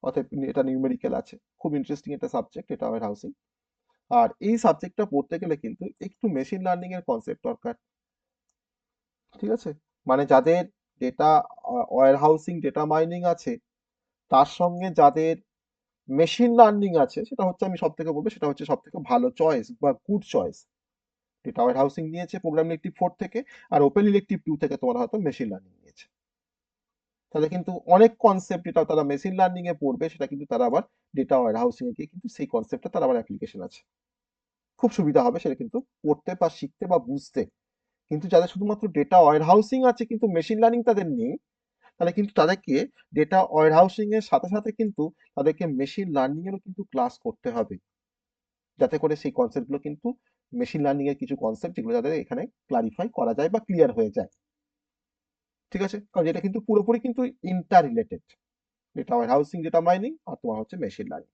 অতএব এটা নিউমেরিক্যাল আছে, খুব ইন্টারেস্টিং একটা সাবজেক্ট এটা ওয়্যার হাউসিং। আর এই সাবজেক্টটা পড়তে গেলে কিন্তু একটু মেশিন লার্নিং এর কনসেপ্ট দরকার, ঠিক আছে? মানে যাদের data warehousing, data mining আছে, তার সঙ্গে যাদের মেশিন লার্নিং আছে, সেটা হচ্ছে আমি সব থেকে বলবো সেটা হচ্ছে সব থেকে ভালো চয়েস বা good choice. Data warehousing নিয়েছে প্রোগ্রাম ইলেকটিভ 4 থেকে, আর ওপেন ইলেকটিভ 2 থেকে তোমার হয়তো মেশিন লার্নিং নিয়েছে, তাহলে কিন্তু অনেক কনসেপ্ট যেটা তারা মেশিন লার্নিং এ পড়বে সেটা কিন্তু তারা আবার ডেটা ওয়্যার হাউসিং এ গিয়ে কিন্তু সেই কনসেপ্টটা তার আবার অ্যাপ্লিকেশন আছে, খুব সুবিধা হবে সেটা কিন্তু পড়তে বা শিখতে বা বুঝতে। কিন্তু যাদের শুধুমাত্র ডেটা ওয়্যার হাউসিং আছে কিন্তু মেশিন লার্নিং তাদের নেই, তাহলে কিন্তু তাদেরকে ডেটা ওয়্যার হাউসিং এর সাথে সাথে কিন্তু তাদেরকে মেশিন লার্নিং এরও কিন্তু ক্লাস করতে হবে, যাতে করে সেই কনসেপ্ট গুলো কিন্তু মেশিন লার্নিং এর কিছু কনসেপ্ট যেগুলো যাদের এখানে ক্লারিফাই করা যায় বা ক্লিয়ার হয়ে যায়, ঠিক আছে? কারণ এটা কিন্তু পুরোপুরি কিন্তু interrelated, data warehousing, data mining আর তোমার হচ্ছে মেশিন লার্নিং,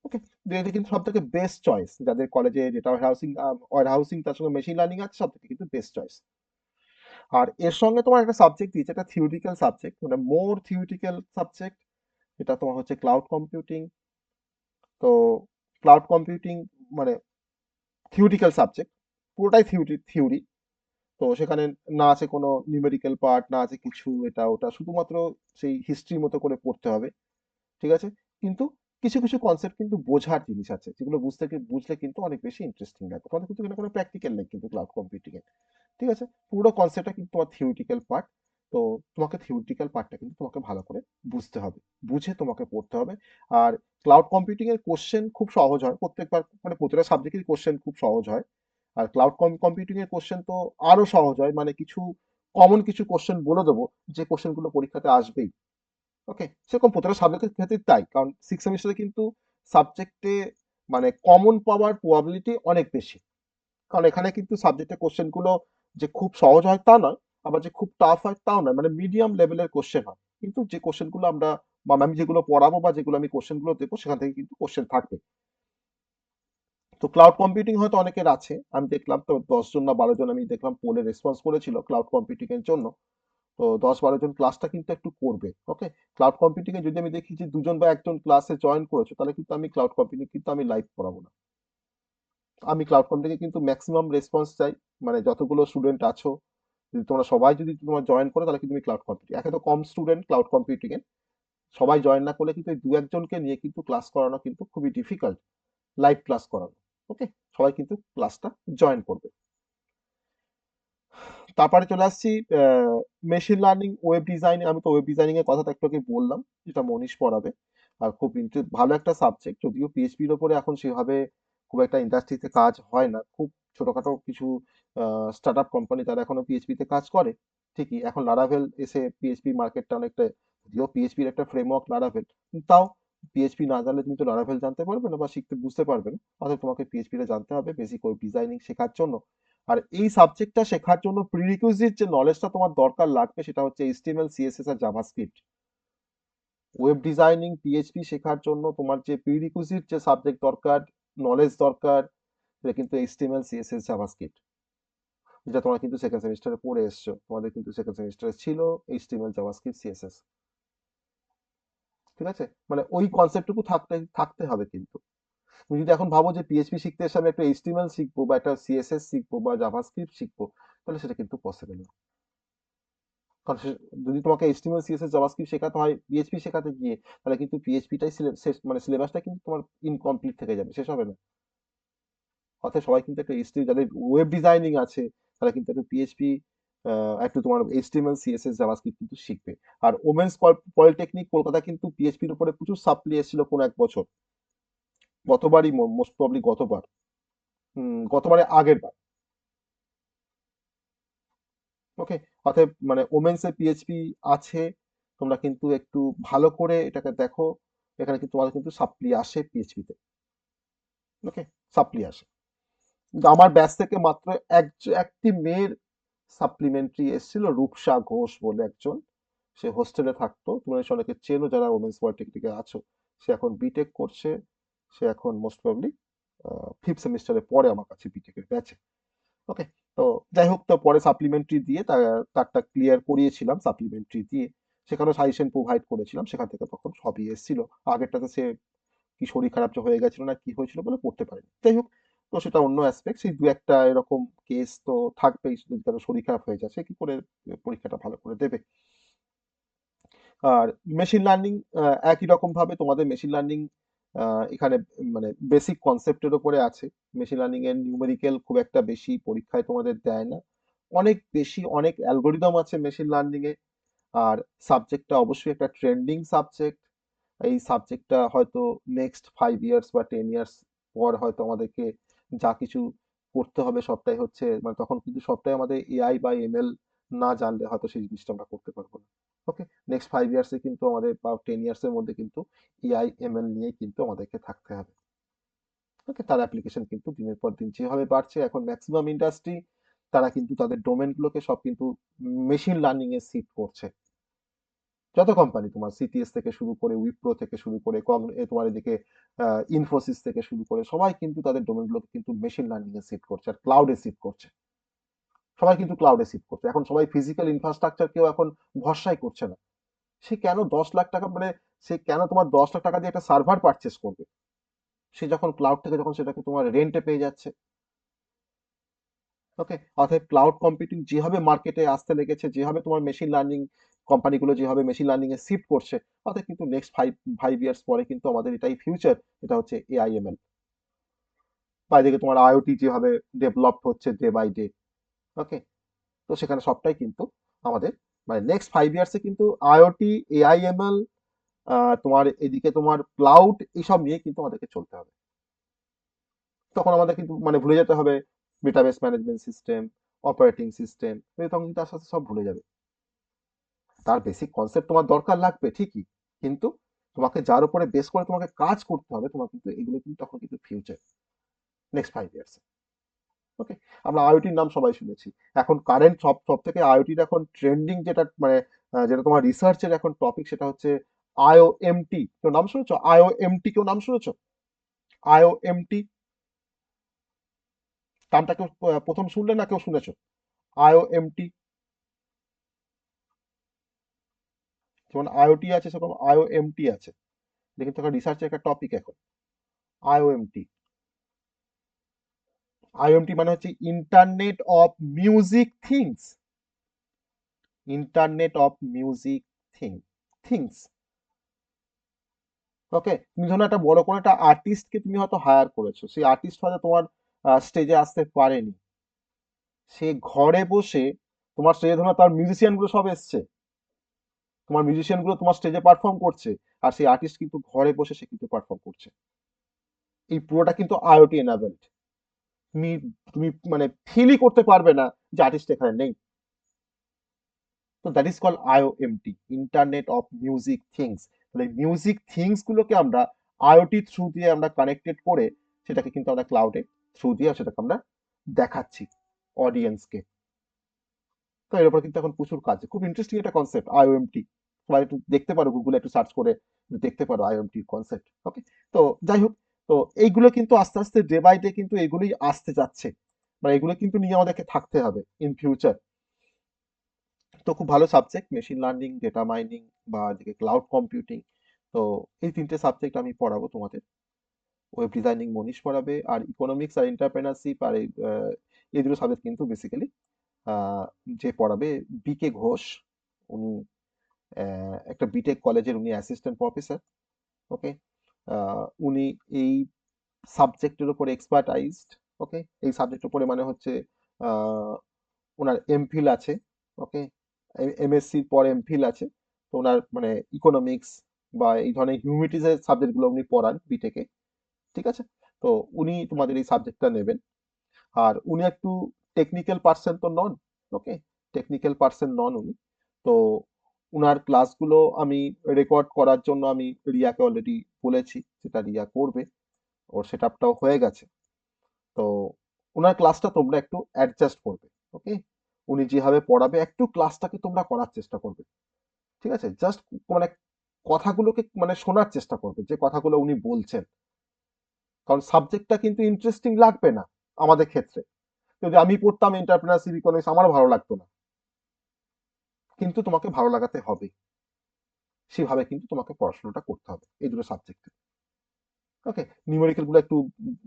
ওকে? এটা কিন্তু সব থেকে বেস্ট চয়েস, যাদের কলেজে ডেটা ওয়্যার হাউসিং তার সঙ্গে মেশিন লার্নিং আছে, সব থেকে কিন্তু বেস্ট চয়েস। আর এর সঙ্গে তোমার একটা সাবজেক্ট দিয়েছে, একটা থিওরিটিক্যাল সাবজেক্ট, মানে মোর থিওরিটিক্যাল সাবজেক্ট, এটা তোমার হচ্ছে ক্লাউড কম্পিউটিং। তো ক্লাউড কম্পিউটিং মানে থিওরিটিক্যাল সাবজেক্ট, পুরোটাই থিওরি। তো সেখানে না আছে কোনো নিউমেরিক্যাল পার্ট, না আছে কিছু এটা ওটা, শুধুমাত্র সেই হিস্ট্রির মতো করে পড়তে হবে, ঠিক আছে? কিন্তু কিছু কিছু কনসেপ্ট কিন্তু বোঝার জিনিস আছে, যেগুলো বুঝলে কিন্তু অনেক বেশি ইন্টারেস্টিং লাগে। তোমাদের কিন্তু এখানে কোনো প্র্যাকটিক্যাল নেই কিন্তু ক্লাউড কম্পিউটিং এ, ঠিক আছে? পুরো কনসেপ্টটা কিন্তু তোমার থিওরিটিক্যাল পার্ট। তো তোমাকে থিওরিটিক্যাল পার্টটা কিন্তু তোমাকে ভালো করে বুঝতে হবে, বুঝে তোমাকে পড়তে হবে। আর ক্লাউড কম্পিউটিং এর কোশ্চেন খুব সহজ হয় প্রত্যেকবার, মানে প্রতিটা সাবজেক্টের কোশ্চেন খুব সহজ হয়। আর ক্লাউড কম্পিউটিং এর কোশ্চেন তো আরো সহজ হয়, মানে কিছু কমন কিছু কোশ্চেন বলে দেবো, যে কোশ্চেন গুলো পরীক্ষাতে আসবেই, ওকে? সেরকম প্রতিটা সাবজেক্টের ক্ষেত্রে তাই, কারণ 6 সেমিস্টারে কিন্তু সাবজেক্টে মানে কমন পাওয়ার প্রবাবিলিটি অনেক বেশি, কারণ এখানে কিন্তু সাবজেক্টের কোশ্চেন গুলো যে খুব সহজ হয় তা নয়, আবার যে খুব টাফ হয় তাও নয়, মানে মিডিয়াম লেভেলের কোশ্চেন হয়। কিন্তু যে কোশ্চেন গুলো আমরা বা আমি যেগুলো পড়াবো বা যেগুলো আমি কোশ্চেন গুলো দেবো সেখান থেকে কিন্তু কোশ্চেন থাকবে। তো ক্লাউড কম্পিউটিং হয়তো অনেকের আছে, আমি দেখলাম তো 10 জন না 12 জন আমি দেখলাম পোলে রেসপন্স করেছিল ক্লাউড কম্পিউটিং এর জন্য। তো 10-12 জন ক্লাসটা কিন্তু একটু করবে। ওকে, ক্লাউড কম্পিউটিং এ যদি আমি দেখি যে 2 জন বা 1 জন ক্লাসে জয়েন করেছো, তাহলে কিন্তু আমি ক্লাউড কম্পিউটিং কিন্তু আমি লাইভ পড়াবো না। আমি ক্লাউড কম্পিউটিং কিন্তু ম্যাক্সিমাম রেসপন্স চাই, মানে যতগুলো স্টুডেন্ট আছো যদি তোমরা সবাই যদি তোমার জয়েন করো তাহলে কিন্তু তুমি ক্লাউড কম্পিউটিং, একে তো কম স্টুডেন্ট ক্লাউড কম্পিউটিং এ, সবাই জয়েন না করলে কিন্তু এই 2-1 জনকে নিয়ে কিন্তু ক্লাস করানো কিন্তু খুবই ডিফিকাল্ট, লাইভ ক্লাস করানো। ওকে, সবাই কিন্তু ক্লাসটা জয়েন করবে। তারপরে চলে আসছি মেশিন লার্নিং ওয়েব ডিজাইনিং। আমি তো ওয়েব ডিজাইনিং এর কথাটা একটু আগে বললাম, যেটা মনীষ পড়াবে। আর খুব ভালো একটা সাবজেক্ট, যদিও পিএইচপির ওপরে এখন সেভাবে খুব একটা ইন্ডাস্ট্রিতে কাজ হয় না, খুব ছোটখাটো কিছু স্টার্ট আপ কোম্পানি তারা এখনো পিএইচপি তে কাজ করে। ঠিকই, এখন লারাভেল এসে পিএইচপি মার্কেটটা অনেকটা, যদিও পিএইচপির একটা ফ্রেমওয়ার্ক লারাভেল, তাও পিএইচপি না জানলে তুমি তো লারাভেল জানতে পারবে না বা শিখতে বুঝতে পারবে না। অর্থাৎ তোমাকে পিএইচপি টা জানতে হবে বেসিক ওয়েব ডিজাইনিং শেখার জন্য। আর এই সাবজেক্টটা শেখার জন্য প্রিরিকুইজিট যে নলেজটা তোমার দরকার লাগবে সেটা হচ্ছে এইচটিএমএল সিএসএস আর জাভাস্ক্রিপ্ট। ওয়েব ডিজাইনিং পিএইচপি শেখার জন্য তোমার যে প্রিরিকুইজিট যে সাবজেক্ট দরকার, নলেজ দরকার, সেটা কিন্তু এইচটিএমএল সিএসএস জাভাস্ক্রিপ্ট, যেটা তোমরা কিন্তু সেকেন্ড সেমিস্টারে পড়ে এসছো, তোমাদের কিন্তু সেকেন্ড সেমিস্টারে ছিল এইচটিএমএল জাভাস্ক্রিপ্ট সিএসএস। ঠিক আছে, মানে ওই কনসেপ্টটুকু থাকতে থাকতে হবে কিন্তু। তুমি যদি এখন ভাবো যে পিএইচপি শিখতে এসে আমি একটা এইচটিএমএল শিখবো বা একটা সিএসএস শিখবো বা জাভাস্ক্রিপ্ট শিখবো, তাহলে সেটা কিন্তু পসিবল না। কারণ যদি তোমাকে এইচটিএমএল সিএসএস জাভাস্ক্রিপ্ট শেখাতে হয় পিএইচপি শেখাতে গিয়ে, তাহলে কিন্তু পিএইচপিটাই শেষ, মানে সিলেবাসটা কিন্তু তোমার ইনকমপ্লিট থেকে যাবে, শেষ হবে না। অর্থাৎ সবাই কিন্তু একটা এইচটিএমএল, যাদের ওয়েব ডিজাইনিং আছে তারা কিন্তু একটা পিএইচপি, একটু তোমার এইচটিএমএল সিএসএস জাভাস্ক্রিপ্ট কিন্তু শিখবে। আর ওমেন্স পলিটেকনিক কলকাতা কিন্তু পিএইচপির উপরে প্রচুর সাপ্লি এসেছিল কোন এক বছর, গতবারই মোস্ট প্রবলি গতবার, গতবারে আগের বার। ওকে, অতএব মানে ওমেন্স এ পিএইচপি আছে, তোমরা কিন্তু একটু ভালো করে এটাকে দেখো। এখানে কিন্তু তোমাদের কিন্তু সাপ্লি আসে পিএইচপি তে। ওকে, সাপ্লি আসে। কিন্তু আমার ব্যাচ থেকে মাত্র একটি মেয়ের সাপ্লিমেন্টারি এসেছিল, রূপসা ঘোষ বলে একজন, সে হোস্টেলে থাকতো, তোমরা এসে অনেকে চেনো যারা ওমেন্স পলিটেকনিকে আছো। সে এখন বিটেক করছে, সে এখন মোস্ট প্রবলি 5th সেমিস্টারে পড়ে আমার কাছে বিটেকের ব্যাচে। ওকে, তো যাই হোক, তো পরে সাপ্লিমেন্টারি দিয়ে তারটা ক্লিয়ার করিয়েছিলাম সাপ্লিমেন্টারি দিয়ে, সেখানেও সাজেশন প্রোভাইড করেছিলাম, সেখান থেকে তখন সবই এসেছিল। আগেরটাতে সে কি শরীর খারাপ যে হয়ে গেছিল না কি হয়েছিল বলে পড়তে পারেনি, যাই হোক। তো সেটা অন্য অ্যাসপেক্ট, সেই দু একটা এরকম কেস তো থাকবেই, যদি কারো শরীর খারাপ হয়ে যায় সে কি করে পরীক্ষাটা ভালো করে দেবে। আর মেশিন লার্নিং একই রকম ভাবে তোমাদের মেশিন লার্নিং এখানে মানে বেসিক কনসেপ্টের উপরে আছে। মেশিন লার্নিং এর নিউমেরিক্যাল খুব একটা বেশি পরীক্ষায় তোমাদের দেয় না, অনেক বেশি অনেক অ্যালগোরিদম আছে মেশিন লার্নিং এ। আর সাবজেক্টটা অবশ্যই একটা ট্রেন্ডিং সাবজেক্ট। এই সাবজেক্টটা হয়তো নেক্সট 5 ইয়ার্স বা 10 ইয়ার্স পর হয়তো আমাদেরকে যা কিছু করতে হবে সবটাই হচ্ছে, মানে তখন কিন্তু সবটাই আমাদের এআই বা এমএল না জানলে হয়তো সেই জিনিসটা আমরা করতে পারবো না। ওকে, নেক্সট 5 ইয়ার্সে কিন্তু আমাদের বা 10 ইয়ার্সের মধ্যে কিন্তু এআই এমএল নিয়ে কিন্তু আমাদেরকে থাকতে হবে। ওকে, তার অ্যাপ্লিকেশন কিন্তু দিনের পর দিন যেভাবে বাড়ছে, এখন ম্যাক্সিমাম ইন্ডাস্ট্রি তারা কিন্তু তাদের ডোমেনগুলোকে সব কিন্তু মেশিন লার্নিং এ শিফট করছে। যত কোম্পানি তোমার সিটিএস থেকে শুরু করে উইপ্রো থেকে শুরু করে তোমার এদিকে ইনফোসিস থেকে শুরু করে সবাই কিন্তু তাদের ডোমেনগুলোকে কিন্তু মেশিন লার্নিং এ শিফট করছে আর ক্লাউডে শিফট করছে। সবাই কিন্তু ক্লাউডে শিফট করছে, এখন সবাই ফিজিক্যাল ইনফ্রাস্ট্রাকচার কেউ এখন ভরসাই করছে না। সে কেন 10 লাখ টাকা, মানে সে কেন তোমার 10 লাখ টাকা দিয়ে একটা সার্ভার পারচেস করবে, সে যখন ক্লাউড থেকে যখন সেটাকে তোমার রেন্টে পেয়ে যাচ্ছে। ওকে, অর্থাৎ ক্লাউড কম্পিউটিং যেভাবে মার্কেটে আসতে লেগেছে, যেভাবে তোমার মেশিন লার্নিং কোম্পানিগুলো যেভাবে মেশিন লার্নিং এ শিফট করছে, অর্থাৎ কিন্তু নেক্সট ফাইভ ফাইভ ইয়ার্স পরে কিন্তু আমাদের এটাই ফিউচার, এটা হচ্ছে এআইএমএল। বা এদিকে তোমার আইওটি যেভাবে ডেভেলপ হচ্ছে ডে বাই ডে। ওকে, তো সেখানে সবটাই কিন্তু আমাদের মানে নেক্সট 5 ইয়ার্সে কিন্তু আইওটি, এআইএমএল, তোমার এদিকে তোমার ক্লাউড, এইসব নিয়ে কিন্তু আমাদেরকে চলতে হবে। তখন আমাদের কিন্তু মানে ভুলে যেতে হবে database management system, operating system, তখন কিন্তু আস্তে আস্তে সব ভুলে যাবে। তার বেসিক কনসেপ্ট তোমার দরকার লাগবে ঠিকই, কিন্তু তোমাকে যার উপরে বেস করে তোমাকে কাজ করতে হবে, তোমার কিন্তু এগুলো কিন্তু তখন কিন্তু ফিউচার, নেক্সট 5 ইয়ার্স। ওকে, আমরা আইওটির নাম সবাই শুনেছি। এখন কারেন্ট সব সব থেকে আইওটির এখন ট্রেন্ডিং যেটা মানে যেটা তোমার রিসার্চের এখন টপিক, সেটা হচ্ছে আইওএমটি। কেউ নাম শুনেছো? আইওএমটি কেউ নাম শুনেছো? আইওএমটি নামটা কেউ প্রথম শুনলে না কেউ শুনেছো? আইওএমটি, যেমন আইওটি আছে সেরকম আইওএমটি আছে, দেখুন তো রিসার্চের একটা টপিক এখন আইওএমটি। আইওএমটি মানে হচ্ছে internet of music things. Internet of music things. Okay, তুমি ধরো একটা বড় কোনো একটা আর্টিস্টকে তুমি হয়তো হায়ার করেছো, সেই আর্টিস্ট হয়তো তোমার স্টেজে আসতে পারেনি, সে ঘরে বসে তোমার স্টেজে ধরো তার মিউজিশিয়ান গুলো সব এসছে, তোমার মিউজিশিয়ান গুলো তোমার স্টেজে পারফর্ম করছে, আর সেই আর্টিস্ট কিন্তু ঘরে বসে সে কিন্তু পারফর্ম করছে। এই পুরোটা কিন্তু আইওটি এনাবেলড। তুমি তুমি মানে ফিলই করতে পারবে না যে আর্টিস্ট এখানে নেই। তো that is called IOMT, internet of music things. তাহলে মিউজিক থিংস গুলোকে আমরা আইওটি থ্রু দিয়ে আমরা কানেক্টেড করে সেটাকে কিন্তু আমরা ক্লাউডে থ্রু দিয়ে সেটাকে আমরা দেখাচ্ছি অডিয়েন্সকে। তো এর উপর কিন্তু এখন প্রচুর কাজ, খুব ইন্টারেস্টিং একটা কনসেপ্ট আইওএমটি। তোমরা একটু দেখতে পারো, গুগলে একটু সার্চ করে দেখতে পারো আইওএমটির কনসেপ্ট। ওকে, তো যাই হোক, তো এইগুলো কিন্তু আস্তে আস্তে ডে বাই ডে কিন্তু এগুলোই আসতে যাচ্ছে, মানে এগুলো কিন্তু নিয়ে আমাদেরকে থাকতে হবে ইন ফিউচার। তো খুব ভালো subject machine learning, data mining বা এদিকে ক্লাউড কম্পিউটিং। তো এই তিনটে সাবজেক্ট আমি পড়াবো তোমাদের। ওয়েব ডিজাইনিং মনীষ পড়াবে, আর ইকোনমিক্স আর এন্টারপ্রেনারশিপ আর এই দুটো সাবজেক্ট কিন্তু বেসিক্যালি যে পড়াবে বিকে ঘোষ। উনি একটা বিটেক কলেজের উনি অ্যাসিস্ট্যান্ট প্রফেসর। ওকে, উনি এই সাবজেক্টের উপর এক্সপার্টাইজড। ওকে, এই সাবজেক্টের উপরে মানে হচ্ছে আহ, ওনার এমফিল আছে। ওকে, এমএসসির পর এমফিল আছে। তো ওনার মানে ইকোনমিক্স বা এই ধরনের হিউম্যানিটিজের সাবজেক্টগুলো উনি পড়ান বিটেকে। ঠিক আছে, তো উনি তোমাদের এই সাবজেক্টটা নেবেন। আর উনি একটু টেকনিক্যাল পার্সন তো নন। ওকে, টেকনিক্যাল পার্সন নন উনি। তো উনার ক্লাসগুলো আমি রেকর্ড করার জন্য আমি রিয়াকে অলরেডি বলেছি, সেটা রিয়া করবে, ওর সেট আপটাও হয়ে গেছে। তো ওনার ক্লাসটা তোমরা একটু অ্যাডজাস্ট করবে। ওকে, উনি যেভাবে পড়াবে একটু ক্লাসটাকে তোমরা করার চেষ্টা করবে। ঠিক আছে, জাস্ট মানে কথাগুলোকে মানে শোনার চেষ্টা করবে, যে কথাগুলো উনি বলছেন। কারণ সাবজেক্টটা কিন্তু ইন্টারেস্টিং লাগবে না আমাদের ক্ষেত্রে। যদি আমি পড়তাম এন্টারপ্রেনারশিপ ইকোনমিক্স, আমার ভালো লাগতো না, কিন্তু তোমাকে ভালো লাগাতে হবে, সেভাবে কিন্তু তোমাকে পড়াশোনাটা করতে হবে এই দুটো সাবজেক্টে। ওকে, নিউমেরিক্যাল গুলো একটু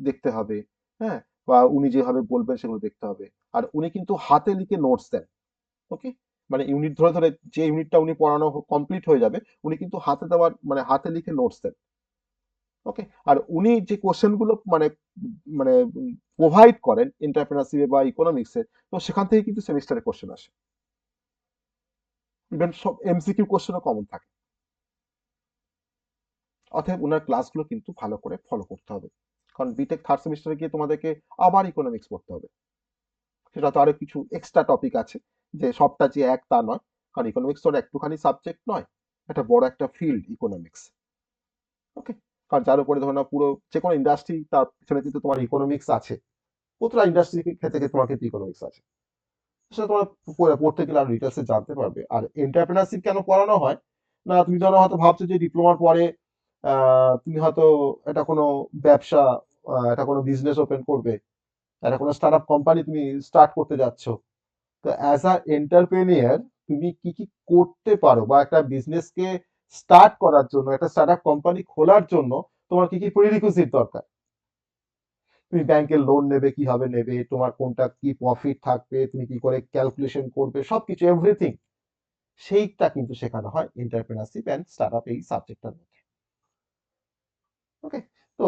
দেখতে হবে। হ্যাঁ, বা উনি যেভাবে বলবেন সেগুলো দেখতে হবে। আর উনি কিন্তু হাতে লিখে নোটস দেন। ওকে, মানে ইউনিট ধরে ধরে যে ইউনিটটা উনি পড়ানো কমপ্লিট হয়ে যাবে, উনি কিন্তু হাতে দেওয়ার মানে হাতে লিখে নোটস দেন। ওকে, আর উনি যে কোশ্চেন গুলো মানে মানে প্রোভাইড করেন এন্টারপ্রেনারশিপে বা ইকোনমিক্সে, তো সেখান থেকে কিন্তু সেমিস্টারে কোশ্চেন আসে। ইভেন সব এমসিকিউ কোশ্চেনও কমন থাকে। অতএব ওনার ক্লাসগুলো কিন্তু ভালো করে ফলো করতে হবে। কারণ বিটেক থার্ড সেমিস্টারে গিয়ে তোমাদেরকে আবার ইকোনমিক্স পড়তে হবে। সেটা তো আরো কিছু এক্সট্রা টপিক আছে, যে সবটা যে এক তা নয়। কারণ ইকোনমিক্স তো আর একটুখানি সাবজেক্ট নয়, এটা বড় একটা ফিল্ড ইকোনমিক্স। ওকে, কারণ যার উপরে ধরো না পুরো যে কোনো ইন্ডাস্ট্রি, তার পিছনে কিন্তু তোমার ইকোনমিক্স আছে। প্রতিটা ইন্ডাস্ট্রি ক্ষেত্রে তোমার কিন্তু ইকোনমিক্স আছে। সেটা তোমার পড়তে গেলে আরো ডিটেলসে জানতে পারবে। আর এন্টারপ্রেনারশিপ কেন পড়ানো হয় না, তুমি ধরো হয়তো ভাবছো যে ডিপ্লোমার পরে তুমি হয়তো এটা কোনো ব্যবসা, এটা কোনো বিজনেস ওপেন করবে, এটা কোনো স্টার্ট আপ কোম্পানি তুমি স্টার্ট করতে যাচ্ছ। তো অ্যাজ আ এন্টারপ্রেনিয়ার তুমি কি কি করতে পারো, বা একটা বিজনেসকে স্টার্ট করার জন্য, একটা স্টার্ট আপ কোম্পানি খোলার জন্য তোমার কি কি প্রিরিকুইজিট দরকার। তুমি ব্যাংকের লোন নেবে, কিভাবে নেবে, তোমার কোনটা কি প্রফিট থাকবে, তুমি কি করে ক্যালকুলেশন করবে, সবকিছু এভরিথিং সেইটা কিন্তু শেখানো হয় এন্টারপ্রেনারশিপ অ্যান্ড স্টার্টআপ এই সাবজেক্টটার মধ্যে। ওকে, তো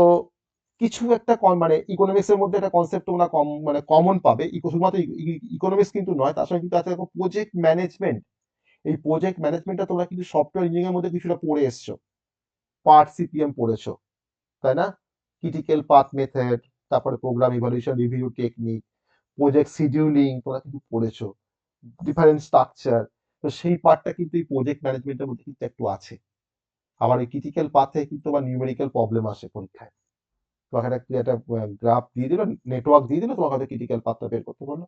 কিছু একটা মানে ইকোনমিক্স এর মধ্যে একটা কনসেপ্ট তোমরা কম মানে কমন পাবে, শুধুমাত্র ইকোনমিক্স কিন্তু নয়, তার সঙ্গে কিন্তু আছে প্রজেক্ট ম্যানেজমেন্ট। এই প্রজেক্ট ম্যানেজমেন্টটা তোমরা কিন্তু সফটওয়্যার ইঞ্জিনিয়ারিং এর মধ্যে কিছুটা পড়ে এসছো, পার্ট সিপিএম পড়েছো, তাই না? ক্রিটিক্যাল পাথ মেথড, তারপরে programme evaluation review technique, project scheduling তোমরা কিন্তু পড়েছো, ডিফারেন্ট স্ট্রাকচার। তো সেই পার্টটা কিন্তু এই প্রজেক্ট ম্যানেজমেন্টের মধ্যে কিন্তু একটু আছে। আবার এই ক্রিটিক্যাল পাথে কিন্তু আবার নিউমেরিক্যাল প্রবলেম আসে পরীক্ষায়। তোমাকে একটা গ্রাফ দিয়ে দিল, নেটওয়ার্ক দিয়ে দিল, তোমাকে হয়তো ক্রিটিক্যাল পাথটা বের করতে বললো,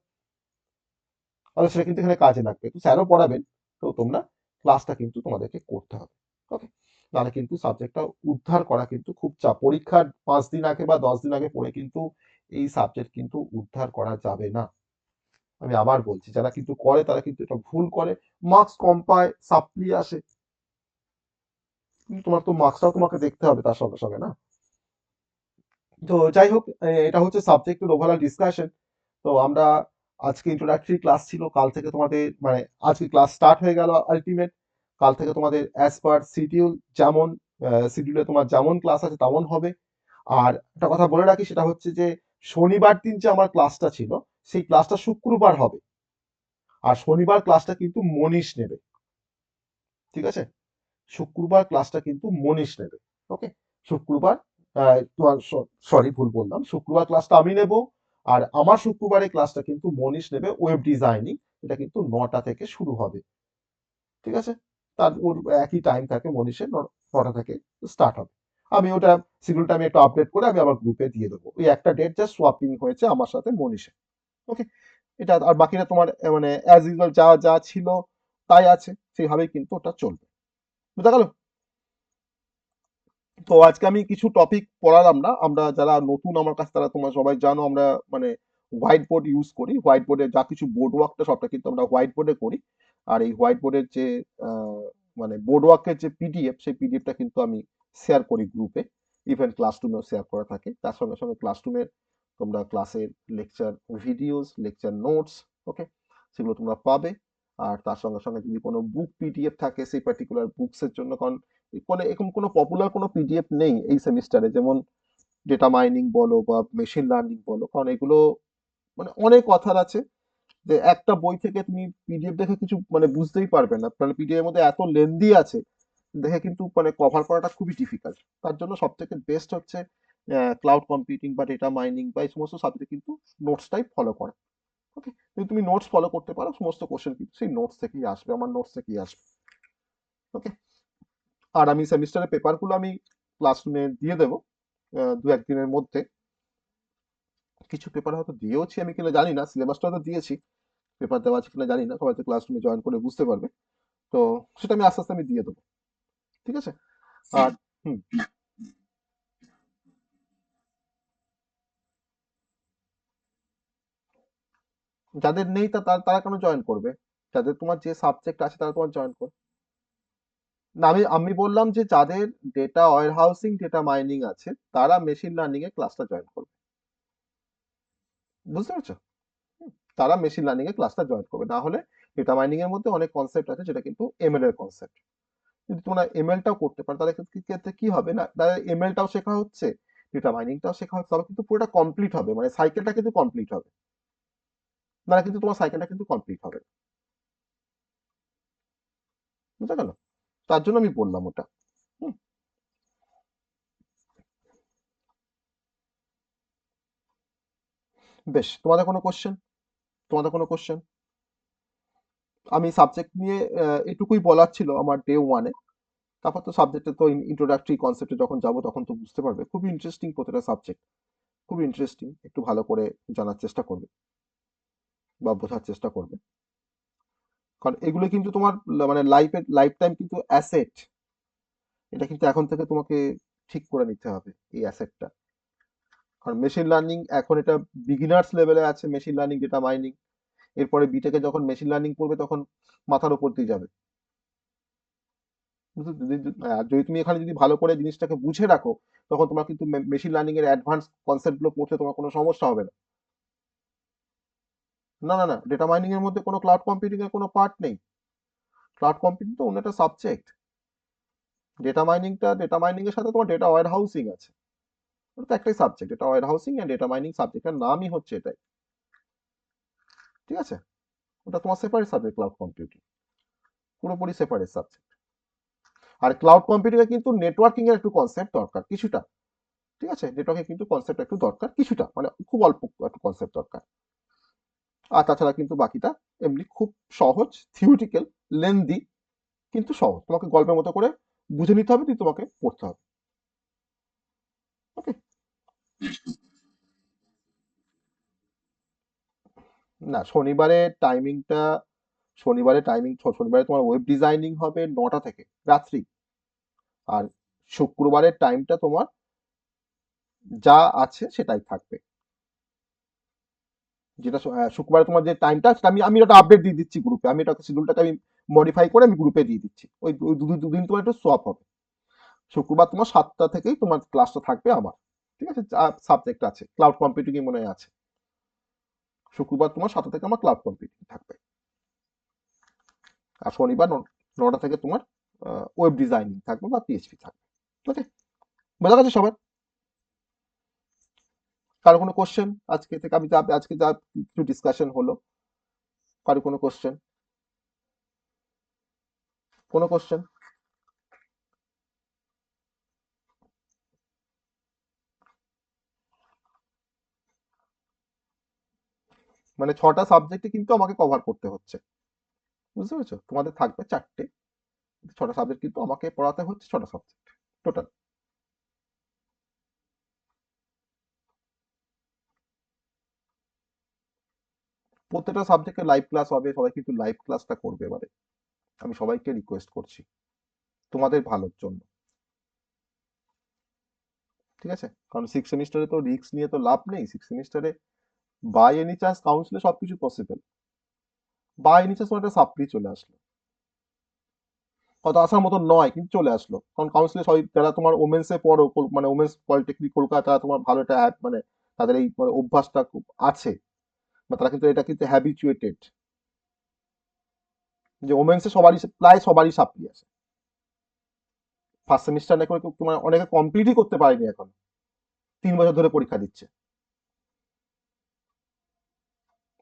তাহলে সেটা কিন্তু এখানে কাজে লাগবে। তো স্যারও পড়াবেন, তো তোমরা ক্লাসটা কিন্তু তোমাদেরকে করতে হবে। ওকে, নাহলে কিন্তু সাবজেক্টটা উদ্ধার করা কিন্তু খুব চাপ। পরীক্ষার 5 দিন আগে বা 10 দিন আগে পড়ে কিন্তু এই সাবজেক্ট কিন্তু উদ্ধার করা যাবে না। আমি আবার বলছি, যারা কিন্তু করে তারা কিন্তু এটা ভুল করে, মার্কস কম পায়, সাপ্লি আসে, কিন্তু তোমার তো মার্কসটাও তোমাকে দেখতে হবে তার সঙ্গে সঙ্গে, না? তো যাই হোক, এটা হচ্ছে সাবজেক্টের ওভারঅল ডিসকাশন। তো আমরা আজকে ইন্ট্রোডাক্টরি ক্লাস ছিল, কাল থেকে তোমাদের মানে আজকে ক্লাস স্টার্ট হয়ে গেল আলটিমেট। কাল থেকে তোমাদের অ্যাজ পার শিডিউল, যেমন শিডিউলে তোমার যেমন ক্লাস আছে তেমন হবে। আর একটা কথা বলে রাখি, সেটা হচ্ছে যে শনিবার দিন যে আমার ক্লাসটা ছিল, সেই ক্লাসটা শুক্রবার হবে। আর শনিবার ক্লাসটা কিন্তু মনীষ নেবে, ঠিক আছে? শুক্রবার ক্লাসটা কিন্তু মনীষ নেবে। ওকে, শুক্রবার তোমার, সরি ভুল বললাম, শুক্রবার ক্লাসটা আমি নেব। আর আমার শুক্রবারের ক্লাসটা কিন্তু মনীষ নেবে, ওয়েব ডিজাইনিং। এটা কিন্তু 9টা থেকে শুরু হবে, ঠিক আছে? তার ওর একই টাইম থাকে, মনীষের 9টা থেকে স্টার্ট হবে। আমি ওটা শিডিউলটা আমি একটু আপডেট করে আমি আবার গ্রুপে দিয়ে দেবো। ওই একটা ডেট জাস্ট সোয়াপিং হয়েছে আমার সাথে মনীষে। ওকে, এটা আর বাকিটা তোমার মানে অ্যাজ ইউজুয়াল যা যা ছিল তাই আছে, সেইভাবেই কিন্তু ওটা চলবে। বুঝা গেল? তো আজকে আমি কিছু টপিক পড়ালাম না, আমরা যারা নতুন আমার কাছে তারা তোমরা সবাই জানো, আমরা মানে হোয়াইট বোর্ড ইউজ করি। হোয়াইট বোর্ডে যা কিছু বোর্ড ওয়ার্কটা সবটা কিন্তু আমরা হোয়াইট বোর্ডে করি। আর এই হোয়াইট বোর্ডের যে মানে বোর্ড ওয়ার্কের যে পিডিএফ, সেই পিডিএফটা কিন্তু আমি শেয়ার করি গ্রুপে। ইভেন ক্লাসরুমেও শেয়ার করা থাকে। তার সঙ্গে সঙ্গে ক্লাসরুমের তোমরা ক্লাসের লেকচার ভিডিওস, লেকচার নোটস, ওকে, সেগুলো তোমরা পাবে। আর তার সঙ্গে সঙ্গে যদি কোনো বুক পিডিএফ থাকে সেই পার্টিকুলার বুকসের জন্য, কারণ মানে এরকম কোনো পপুলার কোনো পিডিএফ নেই এই সেমিস্টারে, যেমন ডেটা মাইনিং বলো বা মেশিন লার্নিং বলো, কারণ এগুলো মানে অনেক কথার আছে, যে একটা বই থেকে তুমি পিডিএফ দেখে কিছু মানে বুঝতেই পারবে না, মানে পিডিএফ এর মধ্যে এত লেন্দি আছে, দেখে কিন্তু মানে কভার করাটা খুবই ডিফিকাল্ট। তার জন্য সব থেকে বেস্ট হচ্ছে ক্লাউড কম্পিউটিং বা ডেটা মাইনিং বা এই সমস্ত সাবজেক্টে কিন্তু নোটসটাই ফলো করা। ওকে, যদি তুমি নোটস ফলো করতে পারো, সমস্ত কোশ্চেন কিন্তু সেই নোটস থেকেই আসবে, আমার নোটস থেকেই আসবে। ওকে, আর আমি সেমিস্টারের পেপারগুলো আমি ক্লাসরুমে দিয়ে দেবো 2-1 দিনের মধ্যে। কিছু পেপার হয়তো দিয়েওছি আমি কিনা জানি না, সিলেবাসটা হয়তো দিয়েছি, পেপার দেওয়া আছে কিনা জানি না, সবাই তো ক্লাসরুমে জয়েন করে বুঝতে পারবে। তো সেটা আমি আস্তে আস্তে আমি দিয়ে দেবো, ঠিক আছে? আর হুম, যাদের নেই তারা তারা কেন জয়েন করবে? যাদের তোমার যে সাবজেক্ট আছে তারা তোমার জয়েন করবে না। আমি আমি বললাম যে যাদের data warehousing, data mining আছে, তারা মেশিন লার্নিং এর ক্লাসটা জয়েন করবে। বুঝতে পারছো? হুম, তারা মেশিন লার্নিং এর ক্লাসটা জয়েন করবে। না হলে ডেটা মাইনিং এর মধ্যে অনেক কনসেপ্ট আছে যেটা কিন্তু এমএল এর কনসেপ্ট। যদি তোমরা এমএলটাও করতে পারো, তাহলে ক্ষেত্রে কি হবে না, তাহলে এমএলটাও শেখা হচ্ছে, ডেটা মাইনিংটাও শেখা হচ্ছে, তবে কিন্তু পুরোটা কমপ্লিট হবে, মানে সাইকেলটা কিন্তু কমপ্লিট হবে। না কিন্তু তোমার সাইকেলটা কিন্তু কমপ্লিট হবে না। বুঝা গেল? তার জন্য আমি বললাম ওটা। হুম, বেশ, তোমাদের কোনো কোশ্চেন? তোমাদের কোনো কোশ্চেন? আমি সাবজেক্ট নিয়ে এটুকুই বলার ছিল আমার ডে 1-এ। তারপর তো সাবজেক্টে তো ইন্ট্রোডাক্টরি কনসেপ্টে যখন যাবো তখন তো বুঝতে পারবে, খুবই ইন্টারেস্টিং প্রতিটা সাবজেক্ট, খুবই ইন্টারেস্টিং। একটু ভালো করে জানার চেষ্টা করবে বা বোঝার চেষ্টা করবে, কারণ এগুলো কিন্তু তোমার মানে লাইফ টাইম কিন্তু অ্যাসেট। এটা কিন্তু এখন থেকে তোমাকে ঠিক করে নিতে হবে এই অ্যাসেটটা। কারণ মেশিন লার্নিং এখন এটা বিগিনার্স লেভেলে আছে, মেশিন লার্নিং, ডেটা মাইনিং। এরপরে বিটেকে যখন মেশিন লার্নিং পড়বে তখন মাথার উপর দিয়ে যাবে। আর যদি তুমি এখানে যদি ভালো করে জিনিসটাকে বুঝে রাখো, তখন তোমার কিন্তু মেশিন লার্নিং এর অ্যাডভান্স কনসেপ্ট গুলো পড়তে তোমার কোনো সমস্যা হবে না। না না না, ডেটা মাইনিং এর মধ্যে কোনো ক্লাউড কম্পিউটিং এর কোনো পার্ট নেই। ক্লাউড কম্পিউটিং তো অন্য একটা সাবজেক্ট। ডেটা মাইনিং এর সাথে তোমার ডেটা ওয়্যার হাউসিং আছে, ওটা তো একটাই subject. Data warehousing and data mining সাবজেক্টের নামই হচ্ছে এটাই, ঠিক আছে? ওটা তোমার সেপারেট সাবজেক্ট, ক্লাউড কম্পিউটিং পুরোপুরি সেপারেট সাবজেক্ট। আর ক্লাউড কম্পিউটিং এ কিন্তু নেটওয়ার্কিং এর একটু কনসেপ্ট দরকার কিছুটা, ঠিক আছে? নেটওয়ার্কে কিন্তু কনসেপ্ট একটু দরকার কিছুটা, মানে খুব অল্প একটু কনসেপ্ট দরকার। আর তাছাড়া কিন্তু বাকিটা এমনি খুব সহজ, থিওরিটিক্যাল, লেন্দি, কিন্তু সহজ। তোমাকে গল্পের মতো করে বুঝে নিতে হবে, তোমাকে পড়তে হবে। ওকে, না, শনিবারে তোমার ওয়েব ডিজাইনিং হবে 9টা থেকে রাত্রি। আর শুক্রবারের টাইমটা তোমার যা আছে সেটাই থাকবে। শুক্রবারে তোমার যে টাইমটা, সেটা আমি একটা আপডেট দিয়ে দিচ্ছি গ্রুপে। আমি এটা শিডিউলটাকে আমি মডিফাই করে আমি গ্রুপে দিয়ে দিচ্ছি। ওই ওই দুদিন তোমার একটু সোয়াপ হবে। শুক্রবার তোমার 7টা থেকেই তোমার ক্লাসটা থাকবে আমার। ঠিক আছে, সাবজেক্ট আছে, ক্লাউড কম্পিউটিং মনে হয় আছে। শুক্রবার তোমার 7টা থেকে আমার ক্লাউড কম্পিউটিং থাকবে। আর শনিবার 9টা থেকে তোমার ওয়েব ডিজাইনিং থাকবে বা পিএইচপি থাকবে। ওকে, বোঝা গেছে সবার? কারো কোনো কোশ্চেন আজকে থেকে, আজকে যা কিছু ডিসকাশন হলো, কারো কোনো কোশ্চেন? কোনো কোশ্চেন? মানে 6টা সাবজেক্টে কিন্তু আমাকে কভার করতে হচ্ছে, বুঝতে পেরেছো? তোমাদের থাকবে 4টে, 6টা সাবজেক্ট কিন্তু আমাকে পড়াতে হচ্ছে, 6টা সাবজেক্ট টোটাল। প্রত্যেকটা সাবজেক্টে লাইভ ক্লাস হবে, সবাই কিন্তু লাইভ ক্লাসটা করবে এবারে। আমি সবাইকে রিকোয়েস্ট করছি তোমাদের ভালোর জন্য, ঠিক আছে? কারণ 6 সেমিস্টারে তো রিস্ক নিয়ে তো লাভ নেই। 6 সেমিস্টারে বাই এনি চান্স কাউন্সিলে সবকিছু পসিবল, বাই এনি চান্স তোমার একটা সাপ্লি চলে আসলো, কত আসার মতো নয় কিন্তু চলে আসলো, কারণ কাউন্সিলে সবাই যারা তোমার ওমেন্সে পড়ো, মানে ওমেন্স পলিটেকনিক কলকাতা, তোমার ভালো একটা মানে তাদের এই মানে অভ্যাসটা খুব আছে, বা তারা কিন্তু এটা কিন্তু হ্যাবিচুয়েটেড যে ওমেন্সে প্রায় সবারই সাপ্লি আছে। ফার্স্ট সেমিস্টার না করে তোমার অনেকে কমপ্লিটই করতে পারেনি এখন, 3 বছর ধরে পরীক্ষা দিচ্ছে।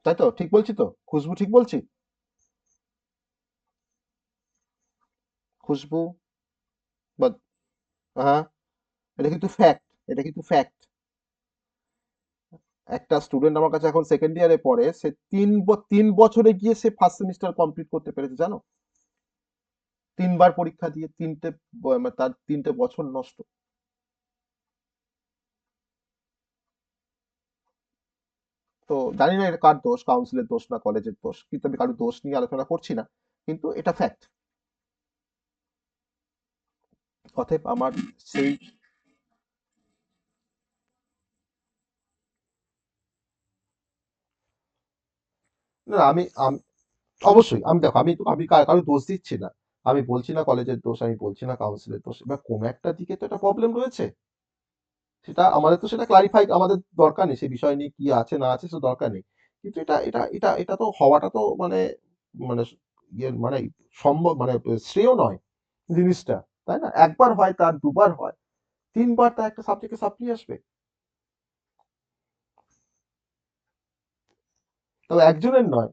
তাই তো? ঠিক বলছি তো খুশবু? ঠিক বলছি? খুশবু বা, হ্যাঁ, এটা কিন্তু ফ্যাক্ট, এটা কিন্তু ফ্যাক্ট। একটা স্টুডেন্ট আমার কাছে এখন সেকেন্ড ইয়ারে পড়ে, সে 3 বছরে গিয়ে সে ফার্স্ট সেমিস্টার কমপ্লিট করতে পেরেছে, জানো? 3বার পরীক্ষা দিয়ে মানে তার 3টে বছর নষ্ট। তো জানি না এটা কার দোষ, কাউন্সিলের দোষ না কলেজের দোষ, কিন্তু আমি কারোর দোষ নিয়ে আলোচনা করছি না, কিন্তু এটা ফ্যাক্ট। অতএব আমার সেই, না অবশ্যই আমি, দেখো, আমি কারো দোষ দিচ্ছি না। আমি বলছি না কলেজের দোষ, আমি বলছি না কাউন্সিলের দোষ। এবার কোনো একটা দিকে তো একটা প্রবলেম রয়েছে, সেটা আমাদের তো সেটা ক্লারিফাই আমাদের দরকার নেই, সেই বিষয় নিয়ে কি আছে না আছে সেটা দরকার নেই। কিন্তু এটা তো হওয়াটা তো মানে, মানে ইয়ে মানে সম্ভব, মানে শ্রেয় নয় জিনিসটা, তাই না? একবার হয়, তার দুবার হয়, 3বার তার একটা সাবজেক্টে সাপ্লি আসবে। তো একজনের নয়,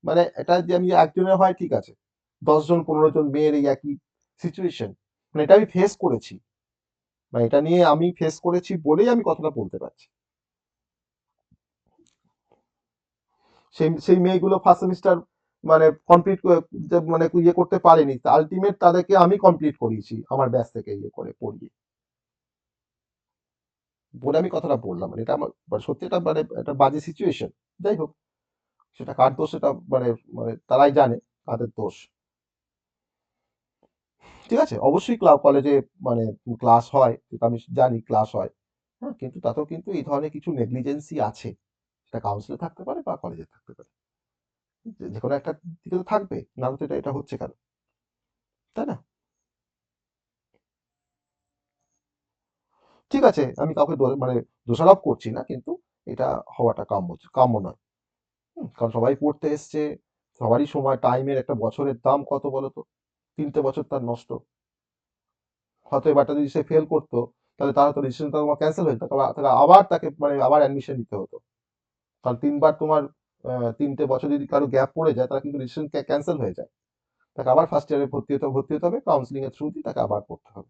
মানে এটা যে আমি একজনের হয় ঠিক আছে, 10 জন 15 জন মেয়ের এই একই সিচুয়েশন, মানে এটা আমি ফেস করেছি, মানে এটা নিয়ে আমি ফেস করেছি বলেই আমি কথাটা বলতে পারছি। সেই মেয়েগুলো ফার্স্ট সেমিস্টার মানে কমপ্লিট, মানে ইয়ে করতে পারেনি, আলটিমেট তাদেরকে আমি কমপ্লিট করিয়েছি আমার ব্যাচ থেকে ইয়ে করে পড়িয়ে, বলে আমি কথাটা বললাম। মানে এটা আমার মানে সত্যি, এটা মানে একটা বাজে সিচুয়েশন। যাই হোক, সেটা কার দোষ সেটা মানে, মানে তারাই জানে কাদের দোষ। ঠিক আছে, অবশ্যই কলেজে মানে ক্লাস হয়, সেটা আমি জানি ক্লাস হয়, হ্যাঁ, কিন্তু তাতেও কিন্তু এই ধরনের কিছু নেগলিজেন্সি আছে, সেটা কাউন্সিলে থাকতে পারে বা কলেজে থাকতে পারে, যে কোনো একটা দিকে তো থাকবে, না তো এটা এটা হচ্ছে কেন, তাই না? ঠিক আছে, আমি কাউকে মানে দোষারোপ করছি না, কিন্তু এটা হওয়াটা কাম্য নয়। কারণ সবাই পড়তে এসছে, সবারই সময়, টাইমের একটা বছরের দাম কত বলো তো? 3টে বছর তার নষ্ট। হয়তো এবারটা যদি সে ফেল করতো, তাহলে তার হয়তো রেজিস্ট্রেশনটা তোমার ক্যান্সেল হয়ে যেত, তাহলে আবার তাকে মানে আবার অ্যাডমিশন নিতে হতো। কারণ 3বার তোমার 3টে বছর যদি কারো গ্যাপ পড়ে যায়, তাহলে কিন্তু রেজিস্ট্রেশন ক্যান্সেল হয়ে যায়, তাকে আবার ফার্স্ট ইয়ারে ভর্তি হতে হবে, কাউন্সিলিং এর থ্রু দিয়ে তাকে আবার পড়তে হবে।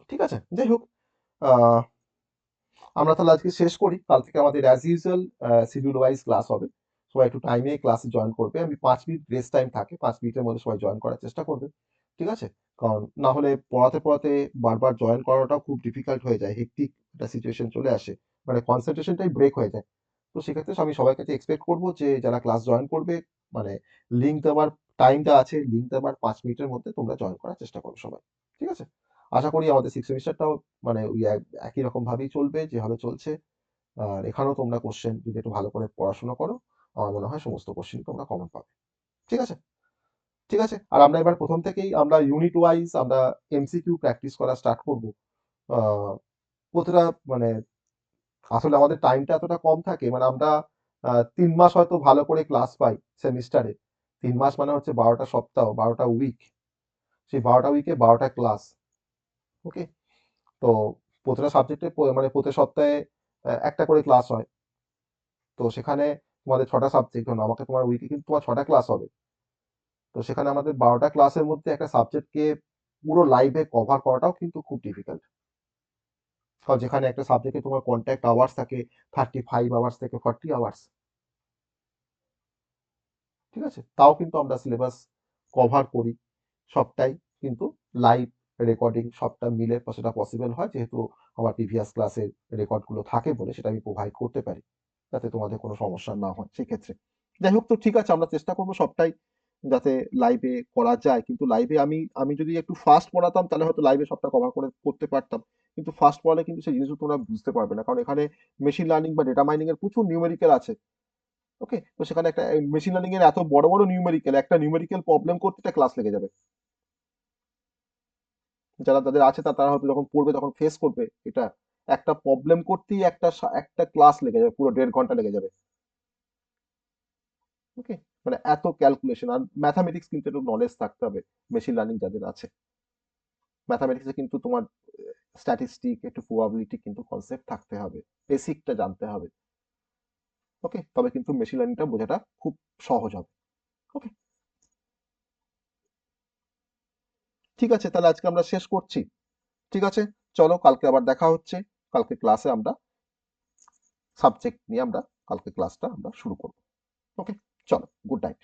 ঠিক আছে, যাই হোক, আহ আমরা তাহলে আজকে শেষ করি। কাল থেকে আমাদের as usual schedule wise class হবে। সবাই একটু টাইমে ক্লাসে জয়েন করবে। আমি 5 মিনিট রেস্ট টাইম থাকে, 5 মিনিটের মধ্যে সবাই জয়েন করার চেষ্টা করবে। ঠিক আছে? কারণ না হলে পড়াতে পড়াতে বারবার জয়েন করাটাও খুব ডিফিকাল্ট হয়ে যায়, হেক্টিক একটা সিচুয়েশন চলে আসে, মানে কনসেন্ট্রেশনটাই ব্রেক হয়ে যায়। তো সেক্ষেত্রে আমি সবার কাছে এক্সপেক্ট করবো যে যারা ক্লাস জয়েন করবে, মানে লিঙ্ক দেওয়ার টাইমটা আছে, লিঙ্ক দেওয়ার 5 মিনিটের মধ্যে তোমরা জয়েন করার চেষ্টা করো সবাই। ঠিক আছে? আশা করি আমাদের সিক্স সেমিস্টারটাও মানে ওই একই রকম ভাবেই চলবে যেভাবে চলছে। আর এখানেও তোমরা কোশ্চেন যদি একটু ভালো করে পড়াশোনা করো, আমার মনে হয় সমস্ত কোশ্চেন তোমরা কমন পাবে। ঠিক আছে? ঠিক আছে, আর আমরা এবার প্রথম থেকেই আমরা ইউনিট ওয়াইজ আমরা এমসিকিউ প্র্যাকটিস করা স্টার্ট করবো। আহ, প্রতিটা মানে আসলে আমাদের টাইমটা এতটা কম থাকে, মানে আমরা 3 মাস হয়তো ভালো করে ক্লাস পাই সেমিস্টারে। 3 মাস মানে হচ্ছে 12টা সপ্তাহ, 12টা উইক। সেই 12টা উইকে 12টা ক্লাস। ওকে, তো প্রতিটা সাবজেক্টে মানে প্রতি সপ্তাহে একটা করে ক্লাস হয়। তো সেখানে তোমাদের 6টা সাবজেক্ট, ধরো আমাকে তোমার উইকে কিন্তু তোমার 6টা ক্লাস হবে। তো সেখানে আমাদের 12টা ক্লাসের মধ্যে একটা সাবজেক্টকে পুরো লাইভে কভার করাটাও কিন্তু খুব ডিফিকাল্ট। কারণ যেখানে একটা সাবজেক্টে তোমার কন্ট্যাক্ট আওয়ার্স থাকে 35 আওয়ার্স থেকে 40 আওয়ার্স। ঠিক আছে, তাও কিন্তু আমরা সিলেবাস কভার করি সবটাই, কিন্তু লাইভ রেকর্ডিং সবটা মিলে সেটা পসিবল হয়, যেহেতু আমার প্রিভিয়াস ক্লাসের রেকর্ডগুলো থাকে বলে সেটা আমি প্রোভাইড করতে পারি, যাতে তোমাদের কোনো সমস্যা না হয় সেক্ষেত্রে। যাই হোক, তো ঠিক আছে, আমরা চেষ্টা করবো সবটাই যাতে লাইভে করা যায়। কিন্তু লাইভে আমি আমি যদি একটু ফাস্ট পড়াতাম তাহলে হয়তো লাইভে সবটা কভার করে করতে পারতাম। কিন্তু ফাস্ট পড়ালে কিন্তু সেই জিনিসগুলো তোমরা বুঝতে পারবে না, কারণ এখানে মেশিন লার্নিং বা ডেটা মাইনিং এর প্রচুর নিউমেরিক্যাল আছে। ওকে, তো সেখানে একটা মেশিন লার্নিং এর এত বড় বড় নিউমেরিক্যাল, একটা নিউমেরিক্যাল প্রবলেম করতে একটা ক্লাস লেগে যাবে। যারা তাদের আছে তারা হয়তো যখন পড়বে তখন ফেস করবে এটা, একটা প্রবলেম করতেই একটা ক্লাস লেগে যাবে, পুরো 1.5 ঘন্টা লেগে যাবে। ওকে, মানে এত ক্যালকুলেশন, আর ম্যাথামেটিক্স কিন্তু একটু নলেজ থাকতে হবে মেশিন লার্নিং যাদের আছে। ম্যাথামেটিক্সে কিন্তু তোমার স্ট্যাটিস্টিক, একটু প্রবাবিলিটি কিন্তু কনসেপ্ট থাকতে হবে, বেসিকটা জানতে হবে। ওকে, তবে কিন্তু মেশিন লার্নিংটা বোঝাটা খুব সহজ হবে। ওকে, ঠিক আছে, তাহলে আজকে আমরা শেষ করছি। ঠিক আছে, চলো কালকে আবার দেখা হচ্ছে। কালকে ক্লাসে আমরা সাবজেক্ট নিয়ে আমরা কালকে ক্লাসটা আমরা শুরু করব। ওকে, চলো, গুড নাইট।